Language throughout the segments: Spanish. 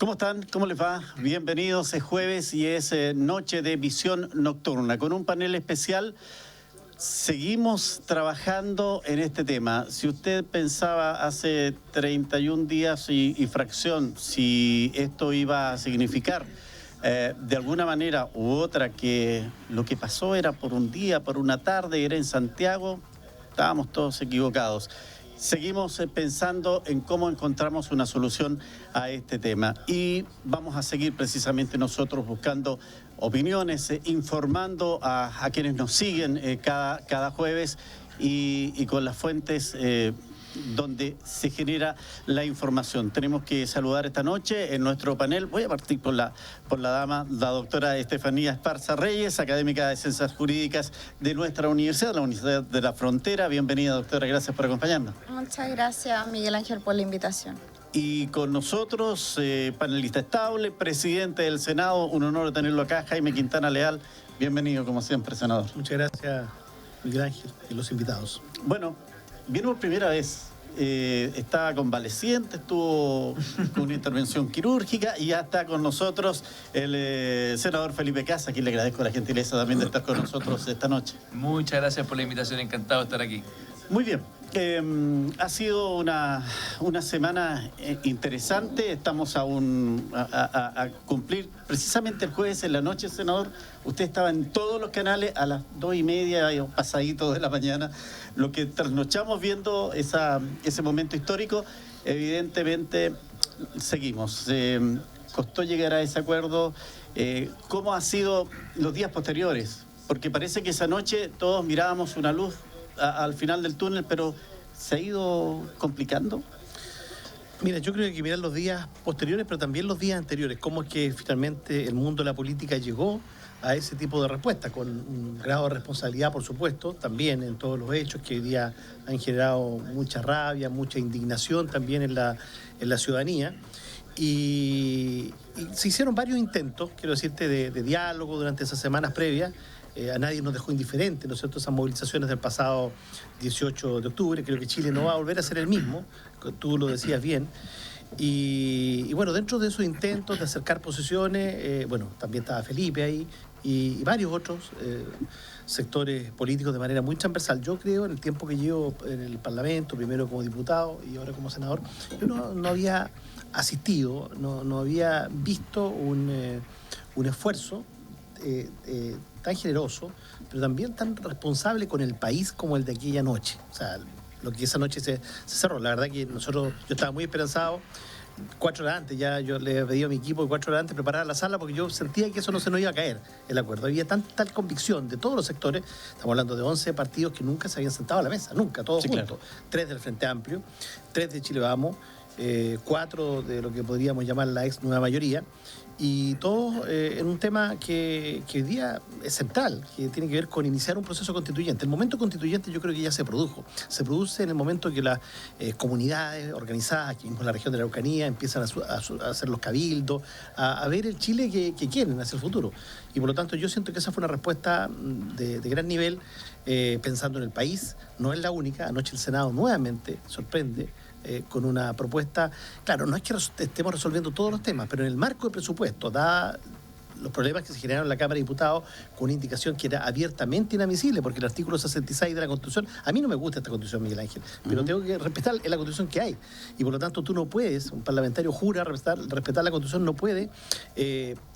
¿Cómo están? ¿Cómo les va? Bienvenidos, es jueves y es noche de visión nocturna con un panel especial. Seguimos trabajando en este tema. Si usted pensaba hace 31 días y fracción si esto iba a significar de alguna manera u otra que lo que pasó era por un día, por una tarde, era en Santiago, estábamos todos equivocados. Seguimos pensando en cómo encontramos una solución a este tema y vamos a seguir precisamente nosotros buscando opiniones, informando a quienes nos siguen cada jueves y con las fuentes donde se genera la información. Tenemos que saludar esta noche en nuestro panel. Voy a partir por la dama, la doctora Estefanía Esparza Reyes, académica de Ciencias Jurídicas de nuestra universidad, la Universidad de la Frontera. Bienvenida, doctora, gracias por acompañarnos. Muchas gracias, Miguel Ángel, por la invitación. Y con nosotros, panelista estable, presidente del Senado, un honor tenerlo acá, Jaime Quintana Leal. Bienvenido, como siempre, senador. Muchas gracias, Miguel Ángel, y los invitados. Bueno, vino por primera vez. Estaba convaleciente, estuvo con una intervención quirúrgica y ya está con nosotros el senador Felipe Casa, a quien le agradezco la gentileza también de estar con nosotros esta noche. Muchas gracias por la invitación, encantado de estar aquí. Muy bien. Ha sido una semana interesante. Estamos a cumplir precisamente el jueves en la noche, senador. Usted estaba en todos los canales a las 2:30 pasadito de la mañana. Lo que trasnochamos viendo ese momento histórico, evidentemente seguimos. Costó llegar a ese acuerdo. ¿Cómo han sido los días posteriores? Porque parece que esa noche todos mirábamos una luz al final del túnel, pero ¿se ha ido complicando? Mira, yo creo que hay que mirar los días posteriores, pero también los días anteriores. Cómo es que finalmente el mundo de la política llegó a ese tipo de respuesta, con un grado de responsabilidad, por supuesto, también en todos los hechos que hoy día han generado mucha rabia, mucha indignación también en la ciudadanía. Y se hicieron varios intentos, quiero decirte, de diálogo durante esas semanas previas. A nadie nos dejó indiferente, ¿no es cierto? Esas movilizaciones del pasado 18 de octubre, creo que Chile no va a volver a ser el mismo, tú lo decías bien. Y bueno, dentro de esos intentos de acercar posiciones, bueno, también estaba Felipe ahí y varios otros sectores políticos de manera muy transversal. Yo creo, en el tiempo que llevo en el Parlamento, primero como diputado y ahora como senador, yo no había asistido, no había visto un esfuerzo tan generoso, pero también tan responsable con el país como el de aquella noche. O sea, lo que esa noche se cerró. La verdad que yo estaba muy esperanzado. 4 horas antes, ya yo le pedí a mi equipo 4 horas antes preparar la sala porque yo sentía que eso no se nos iba a caer, el acuerdo. Había tal convicción de todos los sectores. Estamos hablando de 11 partidos que nunca se habían sentado a la mesa, nunca, todos juntos. Claro. 3 del Frente Amplio, 3 de Chile Vamos, 4 de lo que podríamos llamar la ex nueva mayoría, y todos en un tema que hoy día es central, que tiene que ver con iniciar un proceso constituyente. El momento constituyente yo creo que ya se produjo. Se produce en el momento que las comunidades organizadas aquí en la región de la Araucanía empiezan a hacer los cabildos, a ver el Chile que quieren hacia el futuro. Y por lo tanto yo siento que esa fue una respuesta de gran nivel, pensando en el país. No es la única. Anoche el Senado nuevamente sorprende con una propuesta. Claro, no es que estemos resolviendo todos los temas, pero en el marco del presupuesto, da los problemas que se generaron en la Cámara de Diputados con una indicación que era abiertamente inadmisible, porque el artículo 66 de la Constitución, a mí no me gusta esta Constitución, Miguel Ángel, pero tengo que respetar la Constitución que hay, y por lo tanto tú no puedes, un parlamentario jura respetar la Constitución, no puede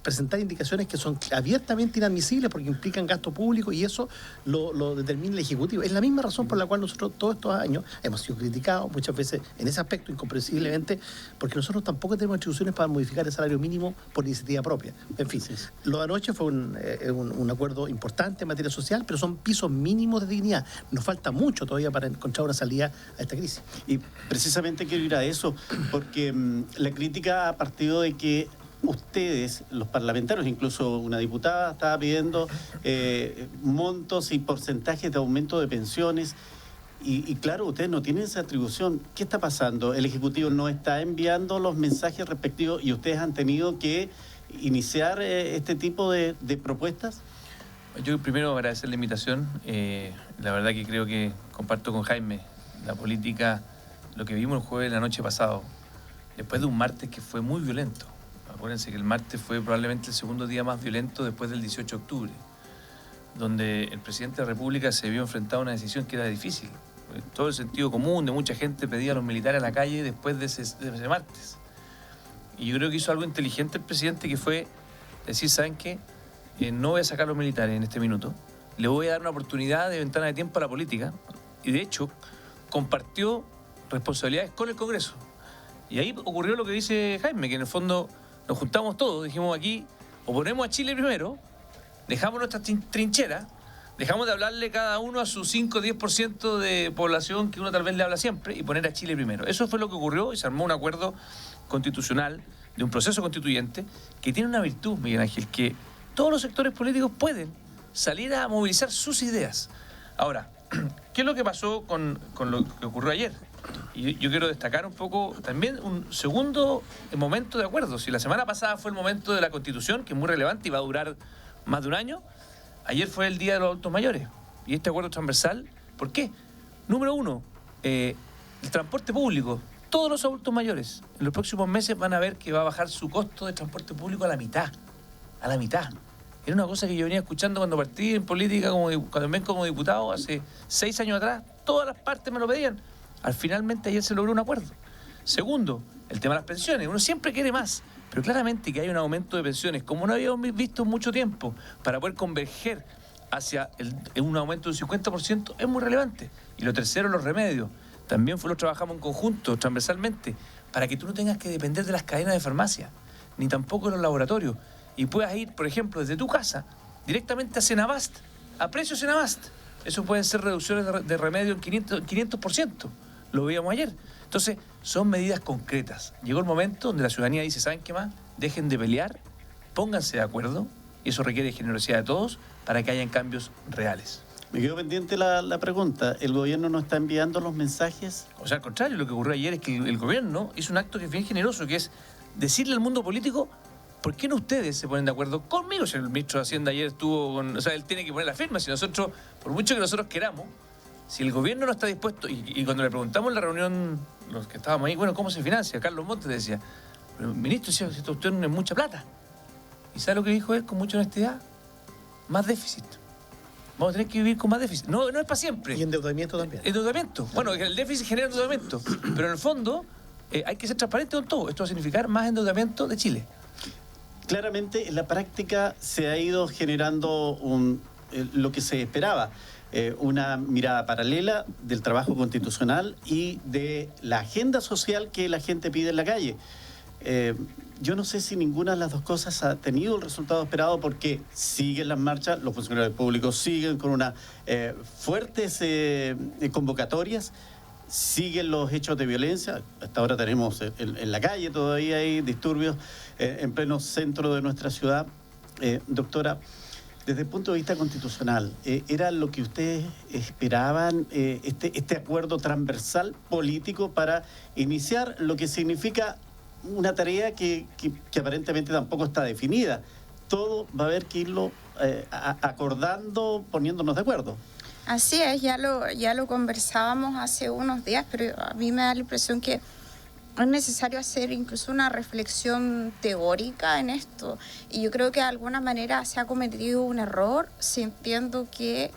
presentar indicaciones que son abiertamente inadmisibles porque implican gasto público, y eso lo determina el Ejecutivo. Es la misma razón por la cual nosotros todos estos años hemos sido criticados muchas veces en ese aspecto, incomprensiblemente, porque nosotros tampoco tenemos atribuciones para modificar el salario mínimo por iniciativa propia. En fin, lo de anoche fue un acuerdo importante en materia social, pero son pisos mínimos de dignidad. Nos falta mucho todavía para encontrar una salida a esta crisis. Y precisamente quiero ir a eso, porque la crítica ha partido de que ustedes, los parlamentarios, incluso una diputada estaba pidiendo montos y porcentajes de aumento de pensiones. Y claro, ustedes no tienen esa atribución. ¿Qué está pasando? ¿El Ejecutivo no está enviando los mensajes respectivos y ustedes han tenido que iniciar este tipo de propuestas? Yo primero agradecer la invitación. La verdad que creo que comparto con Jaime la política, lo que vimos el jueves de la noche pasado, después de un martes que fue muy violento. Acuérdense que el martes fue probablemente el segundo día más violento después del 18 de octubre, donde el presidente de la República se vio enfrentado a una decisión que era difícil. Todo el sentido común de mucha gente pedía a los militares a la calle después de ese martes. Y yo creo que hizo algo inteligente el presidente, que fue decir, ¿saben qué? No voy a sacar a los militares en este minuto, le voy a dar una oportunidad de ventana de tiempo a la política, y de hecho compartió responsabilidades con el Congreso. Y ahí ocurrió lo que dice Jaime, que en el fondo nos juntamos todos, dijimos aquí, o ponemos a Chile primero, dejamos nuestras trincheras, dejamos de hablarle cada uno a su 5 o 10% de población que uno tal vez le habla siempre, y poner a Chile primero. Eso fue lo que ocurrió, y se armó un acuerdo constitucional, de un proceso constituyente, que tiene una virtud, Miguel Ángel, que todos los sectores políticos pueden salir a movilizar sus ideas. Ahora, ¿qué es lo que pasó con lo que ocurrió ayer? Y yo quiero destacar un poco también un segundo momento de acuerdo. Si la semana pasada fue el momento de la Constitución, que es muy relevante y va a durar más de un año, ayer fue el Día de los Adultos Mayores. Y este acuerdo transversal, ¿por qué? Número uno, el transporte público. Todos los adultos mayores en los próximos meses van a ver que va a bajar su costo de transporte público a la mitad. A la mitad. Era una cosa que yo venía escuchando cuando partí en política, también como diputado, hace 6 años atrás. Todas las partes me lo pedían. Finalmente ayer se logró un acuerdo. Segundo, el tema de las pensiones. Uno siempre quiere más, pero claramente que hay un aumento de pensiones, como no habíamos visto en mucho tiempo, para poder converger hacia un aumento del 50%, es muy relevante. Y lo tercero, los remedios. También lo trabajamos en conjunto, transversalmente, para que tú no tengas que depender de las cadenas de farmacia, ni tampoco de los laboratorios, y puedas ir, por ejemplo, desde tu casa, directamente a Senabast, a precios Senabast. Eso pueden ser reducciones de remedio en 500%. Lo veíamos ayer. Entonces, son medidas concretas. Llegó el momento donde la ciudadanía dice, ¿saben qué más? Dejen de pelear, pónganse de acuerdo, y eso requiere generosidad de todos para que hayan cambios reales. Me quedó pendiente la pregunta. ¿El gobierno no está enviando los mensajes? O sea, al contrario, lo que ocurrió ayer es que el gobierno hizo un acto que es bien generoso, que es decirle al mundo político, ¿por qué no ustedes se ponen de acuerdo conmigo? Si el ministro de Hacienda ayer estuvo con... O sea, él tiene que poner la firma. Si nosotros, por mucho que nosotros queramos, si el gobierno no está dispuesto... Y cuando le preguntamos en la reunión, los que estábamos ahí, bueno, ¿cómo se financia? Carlos Montes decía, pero ministro, si esto usted no es mucha plata. ¿Y sabe lo que dijo él con mucha honestidad? Más déficit. Vamos a tener que vivir con más déficit. No es para siempre. Y endeudamiento también. Endeudamiento. Bueno, el déficit genera endeudamiento. Pero en el fondo hay que ser transparente con todo. Esto va a significar más endeudamiento de Chile. Claramente, en la práctica se ha ido generando lo que se esperaba. Una mirada paralela del trabajo constitucional y de la agenda social que la gente pide en la calle. Yo no sé si ninguna de las dos cosas ha tenido el resultado esperado, porque siguen las marchas, los funcionarios públicos siguen con unas fuertes convocatorias, siguen los hechos de violencia. Hasta ahora tenemos en la calle todavía hay disturbios en pleno centro de nuestra ciudad. Doctora, desde el punto de vista constitucional, ¿era lo que ustedes esperaban este acuerdo transversal político para iniciar lo que significa una tarea que aparentemente tampoco está definida? Todo va a haber que irlo acordando, poniéndonos de acuerdo. Así es, ya lo conversábamos hace unos días, pero a mí me da la impresión que es necesario hacer incluso una reflexión teórica en esto. Y yo creo que de alguna manera se ha cometido un error, sintiendo que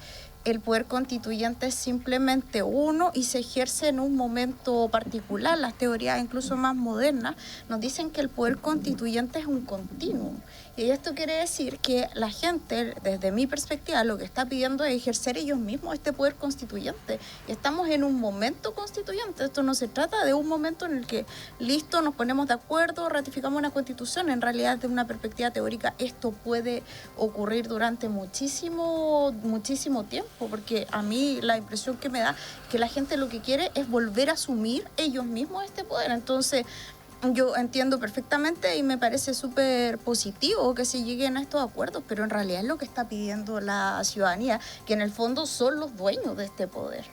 el poder constituyente es simplemente uno y se ejerce en un momento particular. Las teorías incluso más modernas nos dicen que el poder constituyente es un continuum. Y esto quiere decir que la gente, desde mi perspectiva, lo que está pidiendo es ejercer ellos mismos este poder constituyente. Y estamos en un momento constituyente. Esto no se trata de un momento en el que, listo, nos ponemos de acuerdo, ratificamos una constitución. En realidad, desde una perspectiva teórica, esto puede ocurrir durante muchísimo tiempo, porque a mí la impresión que me da es que la gente lo que quiere es volver a asumir ellos mismos este poder. Entonces, yo entiendo perfectamente y me parece súper positivo que se lleguen a estos acuerdos, pero en realidad es lo que está pidiendo la ciudadanía, que en el fondo son los dueños de este poder.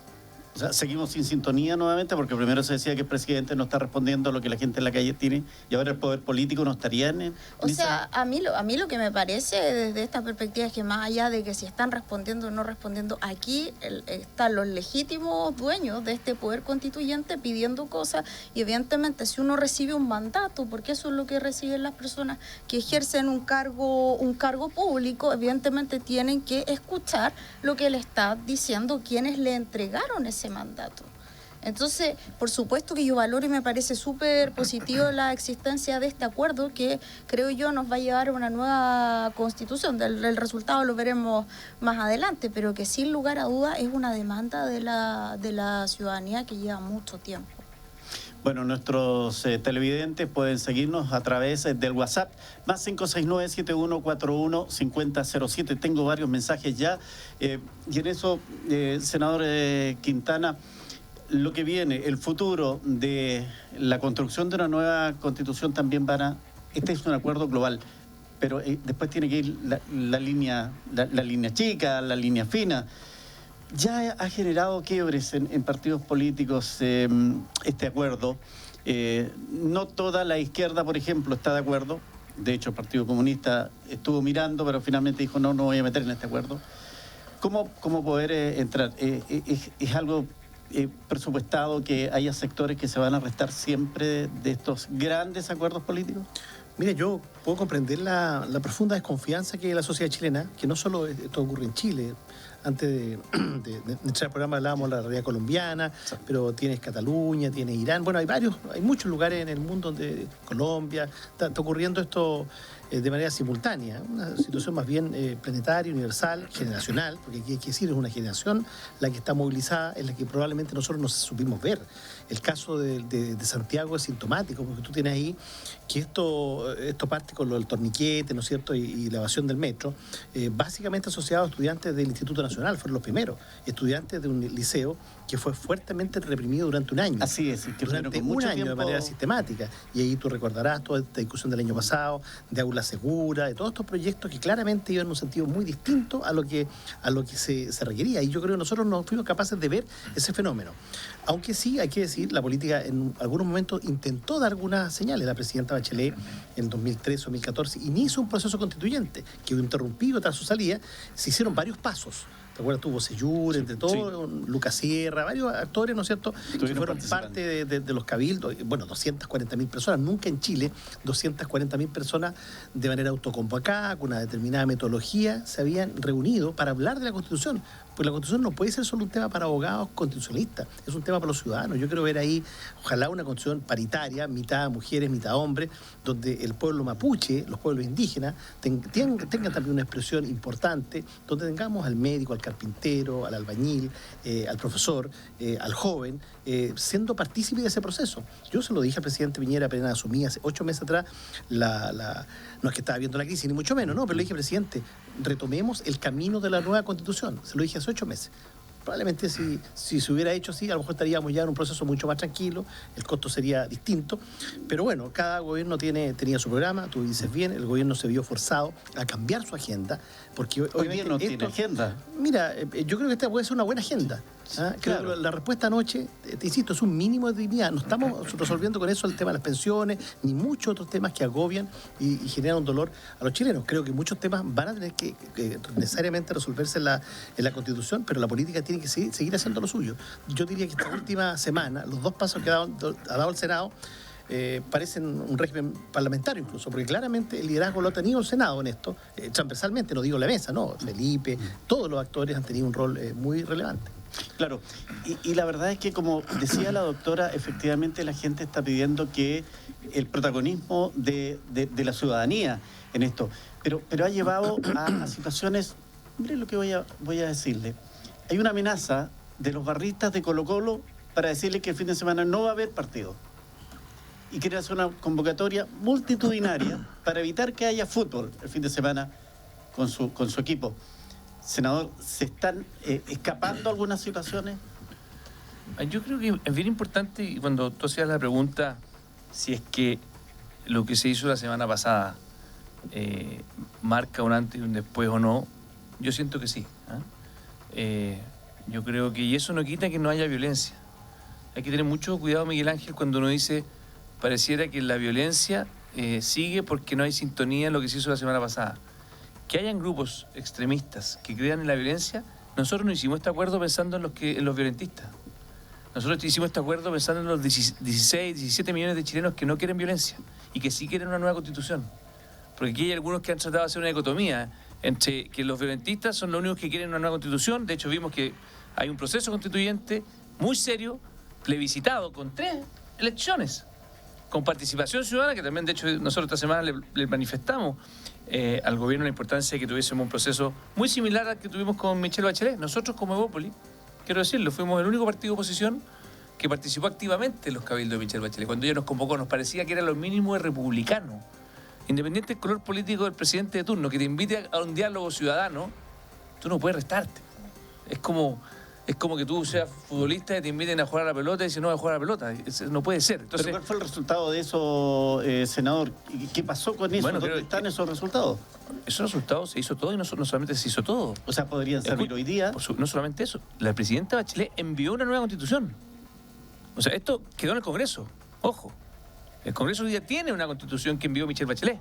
O sea, seguimos sin sintonía nuevamente porque primero se decía que el presidente no está respondiendo a lo que la gente en la calle tiene y ahora el poder político no estaría en O sea, a mí lo que me parece desde esta perspectiva es que más allá de que si están respondiendo o no respondiendo, aquí están los legítimos dueños de este poder constituyente pidiendo cosas y evidentemente si uno recibe un mandato, porque eso es lo que reciben las personas que ejercen un cargo público, evidentemente tienen que escuchar lo que le está diciendo quienes le entregaron ese mandato. Entonces, por supuesto que yo valoro y me parece súper positivo la existencia de este acuerdo que creo yo nos va a llevar a una nueva constitución. El resultado lo veremos más adelante, pero que sin lugar a duda es una demanda de la ciudadanía que lleva mucho tiempo. Bueno, nuestros televidentes pueden seguirnos a través del WhatsApp, más 569-7141-5007. Tengo varios mensajes ya. Y en eso, senador Quintana, lo que viene, el futuro de la construcción de una nueva constitución también este es un acuerdo global, pero después tiene que ir la línea chica, la línea fina. Ya ha generado quiebres en partidos políticos este acuerdo. No toda la izquierda, por ejemplo, está de acuerdo. De hecho, el Partido Comunista estuvo mirando, pero finalmente dijo no voy a meter en este acuerdo. ¿Cómo poder entrar? ¿Es algo presupuestado que haya sectores que se van a restar siempre de estos grandes acuerdos políticos? Mira, yo puedo comprender la profunda desconfianza que hay en la sociedad chilena, que no solo esto ocurre en Chile. Antes de entrar al programa hablábamos de la realidad colombiana, pero tienes Cataluña, tienes Irán. Bueno, hay muchos lugares en el mundo donde Colombia está ocurriendo esto de manera simultánea. Una situación más bien planetaria, universal, generacional, porque aquí hay que decir, es una generación la que está movilizada, en la que probablemente nosotros no supimos ver. El caso de Santiago es sintomático, porque tú tienes ahí que esto parte con lo del torniquete, ¿no es cierto?, y la evasión del metro, básicamente asociado a estudiantes del Instituto Nacional, fueron los primeros, estudiantes de un liceo que fue fuertemente reprimido durante un año. Así es, que durante un año de manera sistemática. Y ahí tú recordarás toda esta discusión del año pasado, de aula segura, de todos estos proyectos que claramente iban en un sentido muy distinto a lo que se requería. Y yo creo que nosotros no fuimos capaces de ver ese fenómeno. Aunque sí, hay que decir, la política en algunos momentos intentó dar algunas señales. La presidenta Bachelet en 2013 o 2014 inició un proceso constituyente que interrumpido tras su salida. Se hicieron varios pasos. ¿Te acuerdas? Tuvo Seyur, entre todos, sí. Lucas Sierra, varios actores, ¿no es cierto?, que fueron parte de los cabildos. Bueno, 240.000 personas, nunca en Chile, 240.000 personas de manera autoconvocada, con una determinada metodología, se habían reunido para hablar de la Constitución. Pues la Constitución no puede ser solo un tema para abogados constitucionalistas, es un tema para los ciudadanos. Yo quiero ver ahí, ojalá, una Constitución paritaria, mitad mujeres, mitad hombres, donde el pueblo mapuche, los pueblos indígenas, tengan también una expresión importante, donde tengamos al médico, al carpintero, al albañil, al profesor, al joven, siendo partícipe de ese proceso. Yo se lo dije al presidente Piñera apenas asumí hace 8 meses atrás, no es que estaba viendo la crisis, ni mucho menos, no, pero le dije, presidente, retomemos el camino de la nueva Constitución. Se lo dije hace 8 meses. Probablemente si se hubiera hecho así, a lo mejor estaríamos ya en un proceso mucho más tranquilo, el costo sería distinto, pero bueno, cada gobierno tenía su programa, tú dices bien, el gobierno se vio forzado a cambiar su agenda, porque hoy día no tiene agenda. Mira, yo creo que esta puede ser una buena agenda. Creo claro. que la respuesta anoche, te insisto, es un mínimo de dignidad. No estamos resolviendo con eso el tema de las pensiones, ni muchos otros temas que agobian y generan un dolor a los chilenos. Creo que muchos temas van a tener que necesariamente resolverse en la Constitución, pero la política tiene que seguir haciendo lo suyo. Yo diría que esta última semana, los 2 pasos que ha dado el Senado, parecen un régimen parlamentario incluso, porque claramente el liderazgo lo ha tenido el Senado en esto, transversalmente, no digo la mesa, no, Felipe, todos los actores han tenido un rol muy relevante. Claro, y la verdad es que, como decía la doctora, efectivamente la gente está pidiendo que el protagonismo de la ciudadanía en esto, pero ha llevado a situaciones, mire lo que voy a decirle, hay una amenaza de los barristas de Colo-Colo para decirle que el fin de semana no va a haber partido y quieren hacer una convocatoria multitudinaria para evitar que haya fútbol el fin de semana con su equipo. Senador, ¿se están escapando algunas situaciones? Yo creo que es bien importante, y cuando tú hacías la pregunta, si es que lo que se hizo la semana pasada marca un antes y un después o no, yo siento que sí. Yo creo que y eso no quita que no haya violencia. Hay que tener mucho cuidado, Miguel Ángel, cuando uno dice pareciera que la violencia sigue porque no hay sintonía en lo que se hizo la semana pasada. Que hayan grupos extremistas que crean en la violencia, nosotros no hicimos este acuerdo pensando en los violentistas. Nosotros hicimos este acuerdo pensando en los 16, 17 millones de chilenos que no quieren violencia y que sí quieren una nueva constitución. Porque aquí hay algunos que han tratado de hacer una dicotomía entre que los violentistas son los únicos que quieren una nueva constitución. De hecho, vimos que hay un proceso constituyente muy serio, plebiscitado, con 3 elecciones, con participación ciudadana, que también, de hecho, nosotros esta semana le manifestamos al gobierno la importancia de que tuviésemos un proceso muy similar al que tuvimos con Michelle Bachelet. Nosotros, como Evópolis, quiero decirlo, fuimos el único partido de oposición que participó activamente en los cabildos de Michelle Bachelet. Cuando ella nos convocó, nos parecía que era lo mínimo de republicano. Independiente del color político del presidente de turno, que te invite a un diálogo ciudadano, tú no puedes restarte. Es como que tú seas futbolista y te inviten a jugar a la pelota y dices no voy a jugar a la pelota. No puede ser. Entonces, ¿pero cuál fue el resultado de eso, senador? ¿Qué pasó con eso? Bueno, ¿Dónde están esos resultados? Esos resultados se hizo todo y no solamente se hizo todo. O sea, podrían servir hoy día. No solamente eso. La presidenta Bachelet envió una nueva constitución. O sea, esto quedó en el Congreso. Ojo. El Congreso hoy día tiene una constitución que envió Michelle Bachelet.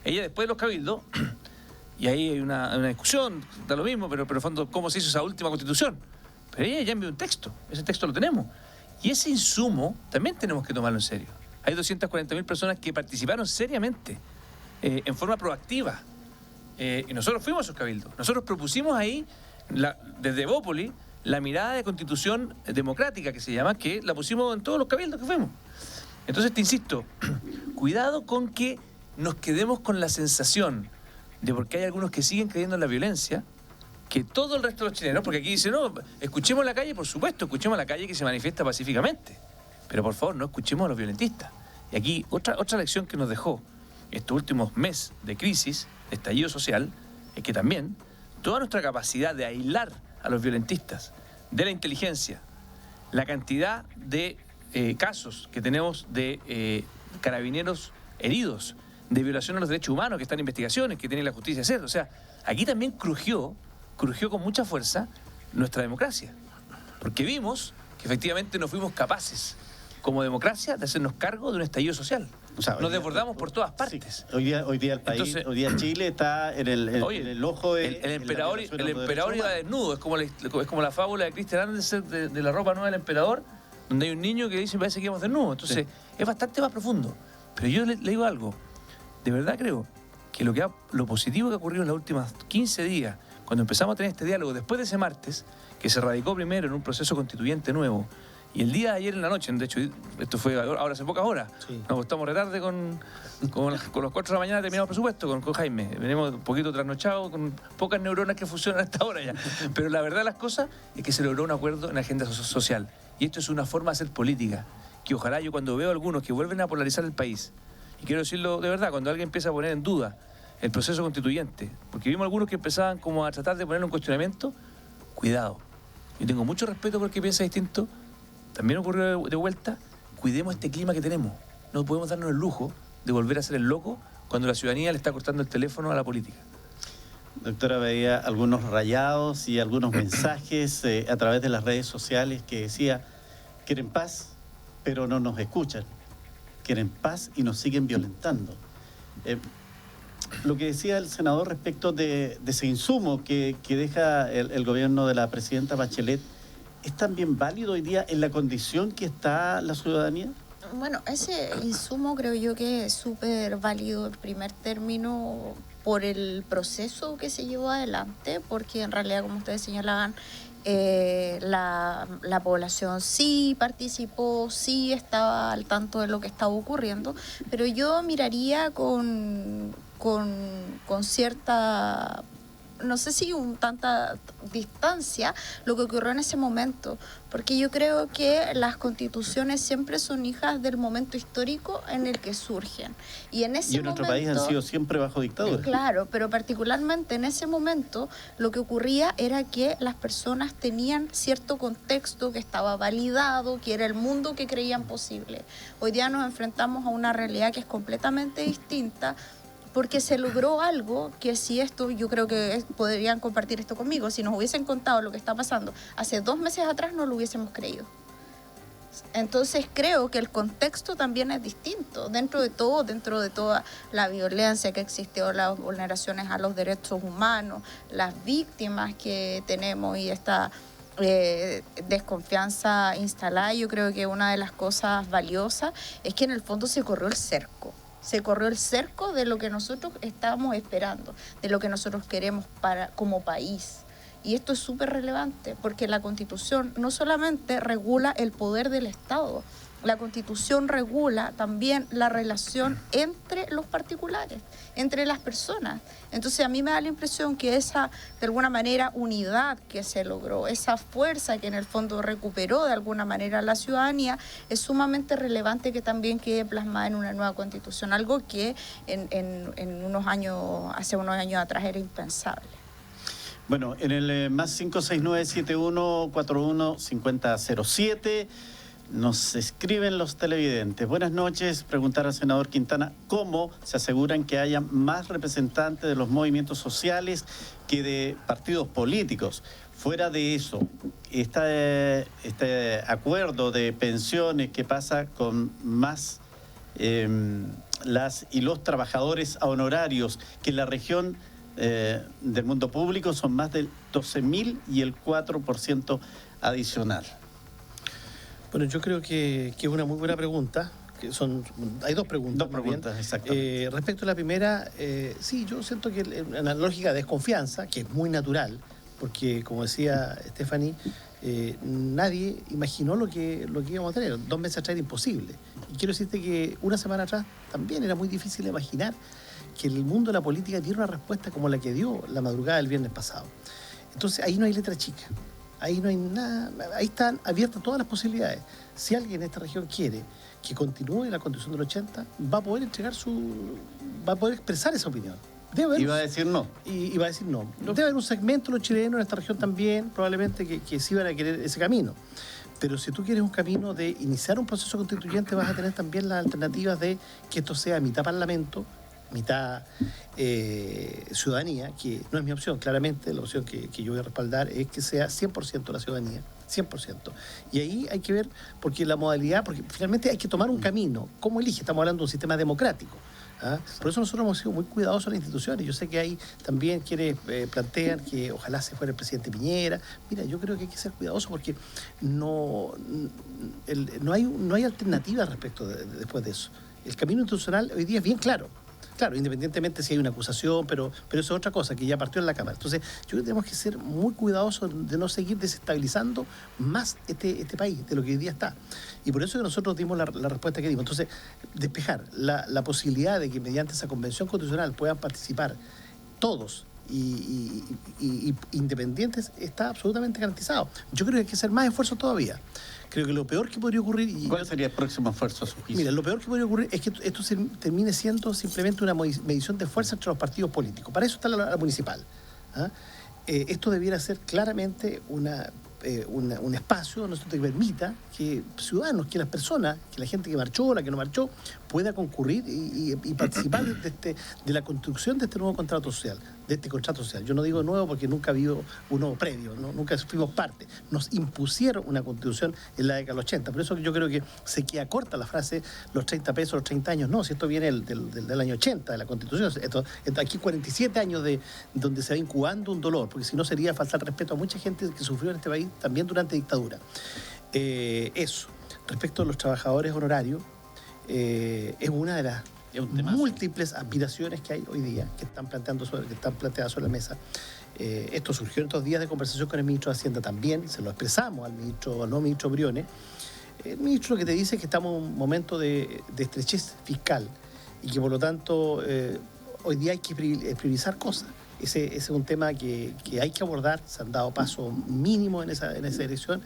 Ella después de los cabildos, y ahí hay una discusión, da lo mismo, pero en el fondo, ¿cómo se hizo esa última constitución? Pero ella ya envió un texto. Ese texto lo tenemos. Y ese insumo también tenemos que tomarlo en serio. Hay 240.000 personas que participaron seriamente, en forma proactiva. Y nosotros fuimos a esos cabildos. Nosotros propusimos ahí, desde Evópolis, la mirada de constitución democrática, que se llama, que la pusimos en todos los cabildos que fuimos. Entonces, te insisto, cuidado con que nos quedemos con la sensación de, porque hay algunos que siguen creyendo en la violencia, que todo el resto de los chilenos, porque aquí dicen, no, escuchemos la calle, por supuesto, escuchemos a la calle que se manifiesta pacíficamente, pero por favor, no escuchemos a los violentistas. Y aquí otra lección que nos dejó estos últimos meses de crisis, de estallido social, es que también toda nuestra capacidad de aislar a los violentistas de la inteligencia, la cantidad de casos que tenemos de carabineros heridos, de violación a los derechos humanos que están en investigaciones, que tiene la justicia hacer. O sea, aquí también crujió con mucha fuerza nuestra democracia. Porque vimos que efectivamente no fuimos capaces, como democracia, de hacernos cargo de un estallido social. O sea, nos desbordamos por todas partes. Sí. Hoy día el país, entonces, hoy día Chile está en el ojo de... El emperador iba desnudo. Es como la fábula de Christian Andersen de la ropa nueva del emperador, donde hay un niño que dice, parece que íbamos desnudos. Entonces, es bastante más profundo. Pero yo le digo algo. De verdad creo que lo positivo que ha ocurrido en los últimos 15 días, cuando empezamos a tener este diálogo, después de ese martes, que se radicó primero en un proceso constituyente nuevo, y el día de ayer en la noche, de hecho, esto fue ahora hace pocas horas, nos acostamos retarde con los 4 de la mañana terminamos el presupuesto con Jaime. Venimos un poquito trasnochados, con pocas neuronas que funcionan hasta ahora ya. Pero la verdad de las cosas es que se logró un acuerdo en la agenda social. Y esto es una forma de hacer política, que ojalá yo cuando veo a algunos que vuelven a polarizar el país, y quiero decirlo de verdad, cuando alguien empieza a poner en duda el proceso constituyente, porque vimos algunos que empezaban como a tratar de ponerlo en cuestionamiento, cuidado. Yo tengo mucho respeto por el que piensa distinto. También ocurrió de vuelta, cuidemos este clima que tenemos. No podemos darnos el lujo de volver a ser el loco cuando la ciudadanía le está cortando el teléfono a la política. Doctora, veía algunos rayados y algunos mensajes a través de las redes sociales que decía, quieren paz, pero no nos escuchan. Quieren paz y nos siguen violentando. Lo que decía el senador respecto de ese insumo que deja el gobierno de la presidenta Bachelet, ¿es también válido hoy día en la condición que está la ciudadanía? Bueno, ese insumo creo yo que es súper válido en primer término por el proceso que se llevó adelante, porque en realidad, como ustedes señalaban, la población sí participó, sí estaba al tanto de lo que estaba ocurriendo, pero yo miraría con cierta, no sé si tanta distancia lo que ocurrió en ese momento, porque yo creo que las constituciones siempre son hijas del momento histórico en el que surgen. Y en nuestro país han sido siempre bajo dictadura. Claro, pero particularmente en ese momento lo que ocurría era que las personas tenían cierto contexto que estaba validado, que era el mundo que creían posible. Hoy día nos enfrentamos a una realidad que es completamente distinta, porque se logró algo que si esto, yo creo que podrían compartir esto conmigo, si nos hubiesen contado lo que está pasando hace 2 meses atrás no lo hubiésemos creído. Entonces creo que el contexto también es distinto, dentro de toda la violencia que existió, las vulneraciones a los derechos humanos, las víctimas que tenemos y esta desconfianza instalada. Yo creo que una de las cosas valiosas es que en el fondo se corrió el cerco. Se corrió el cerco de lo que nosotros estábamos esperando, de lo que nosotros queremos como país. Y esto es súper relevante porque la Constitución no solamente regula el poder del Estado, la Constitución regula también la relación entre los particulares, entre las personas. Entonces a mí me da la impresión que esa, de alguna manera, unidad que se logró, esa fuerza que en el fondo recuperó de alguna manera la ciudadanía, es sumamente relevante que también quede plasmada en una nueva Constitución, algo que en unos años, hace unos años atrás era impensable. Bueno, en el más 569-7141-5007 nos escriben los televidentes. Buenas noches, preguntar al senador Quintana cómo se aseguran que haya más representantes de los movimientos sociales que de partidos políticos. Fuera de eso, este acuerdo de pensiones que pasa con más las y los trabajadores a honorarios que en la región del mundo público son más del 12.000 y el 4% adicional. Bueno, yo creo que es una muy buena pregunta. Hay dos preguntas. Dos preguntas, exactamente. Respecto a la primera, sí, yo siento que una lógica de desconfianza, que es muy natural, porque como decía Stephanie, nadie imaginó lo que íbamos a tener. 2 meses atrás era imposible. Y quiero decirte que una semana atrás también era muy difícil imaginar que el mundo de la política tiene una respuesta como la que dio la madrugada del viernes pasado. Entonces ahí no hay letra chica, ahí no hay nada, ahí están abiertas todas las posibilidades. Si alguien en esta región quiere que continúe la Constitución del 80, va a poder va a poder expresar esa opinión. Y va a decir no. Y va a decir no. Debe haber un segmento de los chilenos en esta región también, probablemente, que sí van a querer ese camino. Pero si tú quieres un camino de iniciar un proceso constituyente, vas a tener también las alternativas de que esto sea mitad parlamento, mitad ciudadanía, que no es mi opción, claramente la opción que yo voy a respaldar es que sea 100% la ciudadanía, 100%. Y ahí hay que ver, porque la modalidad, porque finalmente hay que tomar un camino. ¿Cómo elige? Estamos hablando de un sistema democrático. ¿Ah? Por eso nosotros hemos sido muy cuidadosos en las instituciones. Yo sé que hay también quienes plantean que ojalá se fuera el presidente Piñera. Mira, yo creo que hay que ser cuidadosos porque no hay alternativa respecto después de eso. El camino institucional hoy día es bien claro. Claro, independientemente si hay una acusación, pero eso es otra cosa que ya partió en la Cámara. Entonces, yo creo que tenemos que ser muy cuidadosos de no seguir desestabilizando más este país de lo que hoy día está. Y por eso que nosotros dimos la respuesta que dimos. Entonces, despejar la posibilidad de que mediante esa convención constitucional puedan participar todos y independientes está absolutamente garantizado. Yo creo que hay que hacer más esfuerzos todavía. Creo que lo peor que podría ocurrir... ¿Cuál sería el próximo esfuerzo a su juicio? Mira, lo peor que podría ocurrir es que esto termine siendo simplemente una medición de fuerza entre los partidos políticos. Para eso está la municipal. ¿Ah? Esto debiera ser claramente un espacio donde esto te permita que ciudadanos, que las personas, que la gente que marchó, la que no marchó, pueda concurrir y participar de la construcción de este nuevo contrato social, de este contrato social. Yo no digo nuevo porque nunca ha habido uno previo, ¿no? Nunca fuimos parte. Nos impusieron una constitución en la década del 80. Por eso yo creo que se queda corta la frase los 30 pesos, los 30 años. No, si esto viene del año 80, de la constitución. Aquí 47 años donde se va incubando un dolor, porque si no sería faltar respeto a mucha gente que sufrió en este país también durante dictadura. Eso. Respecto a los trabajadores honorarios, es una de las múltiples aspiraciones que hay hoy día, que están planteadas sobre la mesa. Esto surgió en estos días de conversación con el ministro de Hacienda también, se lo expresamos al nuevo ministro Briones. El ministro lo que te dice es que estamos en un momento de estrechez fiscal y que por lo tanto hoy día hay que priorizar cosas. Ese es un tema que hay que abordar. Se han dado pasos mínimos en esa dirección.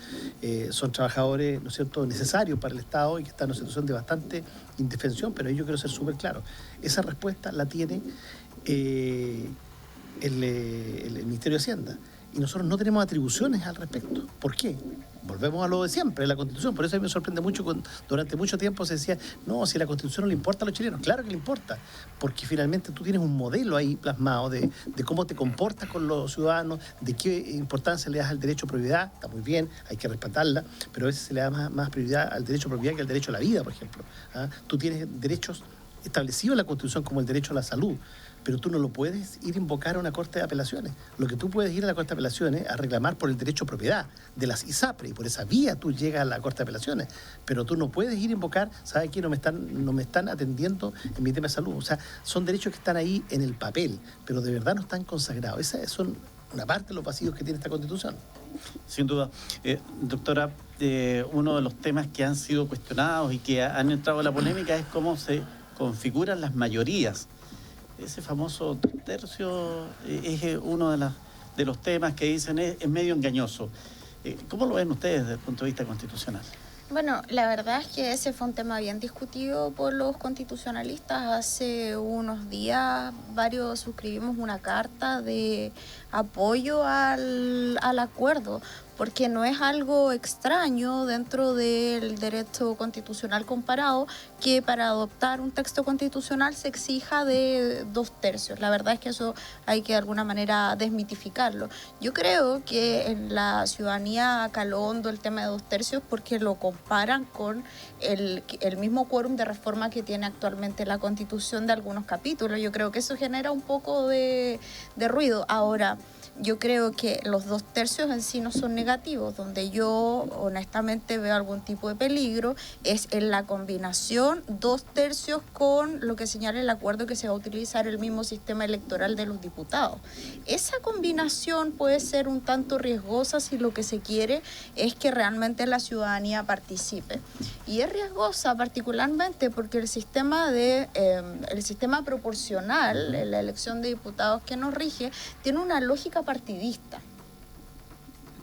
Son trabajadores, ¿no es cierto?, necesarios para el Estado y que están en una situación de bastante indefensión, pero yo quiero ser súper claro. Esa respuesta la tiene el Ministerio de Hacienda. y nosotros no tenemos atribuciones al respecto. ¿Por qué? Volvemos a lo de siempre, la Constitución. Por eso a mí me sorprende mucho cuando durante mucho tiempo se decía, no, si la Constitución no le importa a los chilenos. Claro que le importa, porque finalmente tú tienes un modelo ahí plasmado de cómo te comportas con los ciudadanos, de qué importancia le das al derecho a propiedad. Está muy bien, hay que respetarla, pero a veces se le da más prioridad al derecho a propiedad que al derecho a la vida, por ejemplo. ¿Ah? Tú tienes derechos establecidos en la Constitución como el derecho a la salud, pero tú no lo puedes ir a invocar a una corte de apelaciones. Lo que tú puedes ir a la corte de apelaciones a reclamar por el derecho a propiedad de las ISAPRE, y por esa vía tú llegas a la corte de apelaciones, pero tú no puedes ir a invocar, ¿sabes qué? No me están atendiendo en mi tema de salud. O sea, son derechos que están ahí en el papel, pero de verdad no están consagrados. Esas son una parte de los vacíos que tiene esta Constitución. Sin duda. Doctora, uno de los temas que han sido cuestionados y que han entrado en la polémica es cómo se configuran las mayorías. Ese famoso 2/3 es uno de los temas que dicen es medio engañoso. ¿Cómo lo ven ustedes desde el punto de vista constitucional? Bueno, la verdad es que ese fue un tema bien discutido por los constitucionalistas. Hace unos días varios suscribimos una carta de apoyo al acuerdo, porque no es algo extraño dentro del derecho constitucional comparado que para adoptar un texto constitucional se exija de 2/3. La verdad es que eso hay que de alguna manera desmitificarlo. Yo creo que en la ciudadanía caló hondo el tema de 2/3 porque lo comparan con el mismo quórum de reforma que tiene actualmente la Constitución de algunos capítulos. Yo creo que eso genera un poco de ruido. Ahora, yo creo que los 2/3 en sí no son negativos. Donde yo honestamente veo algún tipo de peligro es en la combinación 2/3 con lo que señala el acuerdo, que se va a utilizar el mismo sistema electoral de los diputados. Esa combinación puede ser un tanto riesgosa si lo que se quiere es que realmente la ciudadanía participe. Y es riesgosa particularmente porque el sistema proporcional en la elección de diputados que nos rige tiene una lógica partidista.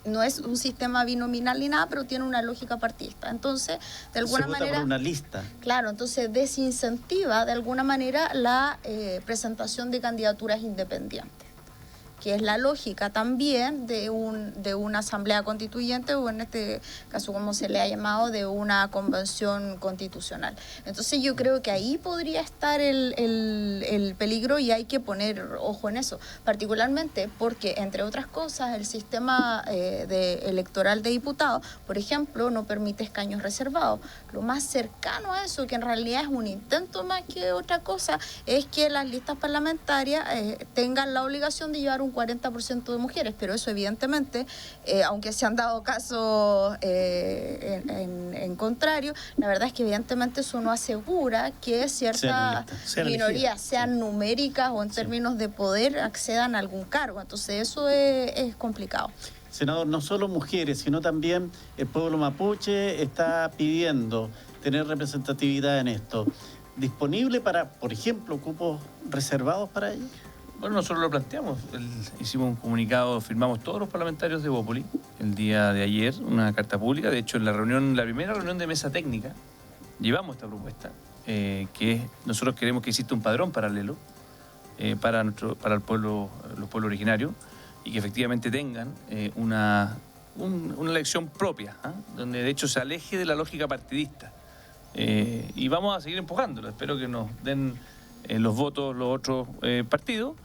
No es un sistema binominal ni nada, pero tiene una lógica partidista. Entonces, de alguna manera... Se vota por una lista. Claro, entonces desincentiva de alguna manera la presentación de candidaturas independientes, que es la lógica también de una asamblea constituyente, o en este caso como se le ha llamado, de una convención constitucional. Entonces yo creo que ahí podría estar el peligro, y hay que poner ojo en eso, particularmente porque, entre otras cosas, el sistema electoral de diputados, por ejemplo, no permite escaños reservados. Lo más cercano a eso, que en realidad es un intento más que otra cosa, es que las listas parlamentarias tengan la obligación de llevar un 40% de mujeres, pero eso evidentemente, aunque se han dado casos en contrario, la verdad es que evidentemente eso no asegura que ciertas minorías, sean numéricas o en términos de poder, accedan a algún cargo. Entonces eso es complicado. Senador, no solo mujeres, sino también el pueblo mapuche está pidiendo tener representatividad en esto. ¿Disponible para, por ejemplo, cupos reservados para ellos? Bueno, nosotros lo planteamos. Hicimos un comunicado, firmamos todos los parlamentarios de Bópoli el día de ayer, una carta pública. De hecho, en la primera reunión de mesa técnica, llevamos esta propuesta, nosotros queremos que exista un padrón paralelo para el pueblo, los pueblos originarios, y que efectivamente tengan una elección propia, donde de hecho se aleje de la lógica partidista. Y vamos a seguir empujándolo. Espero que nos den los votos los otros partidos.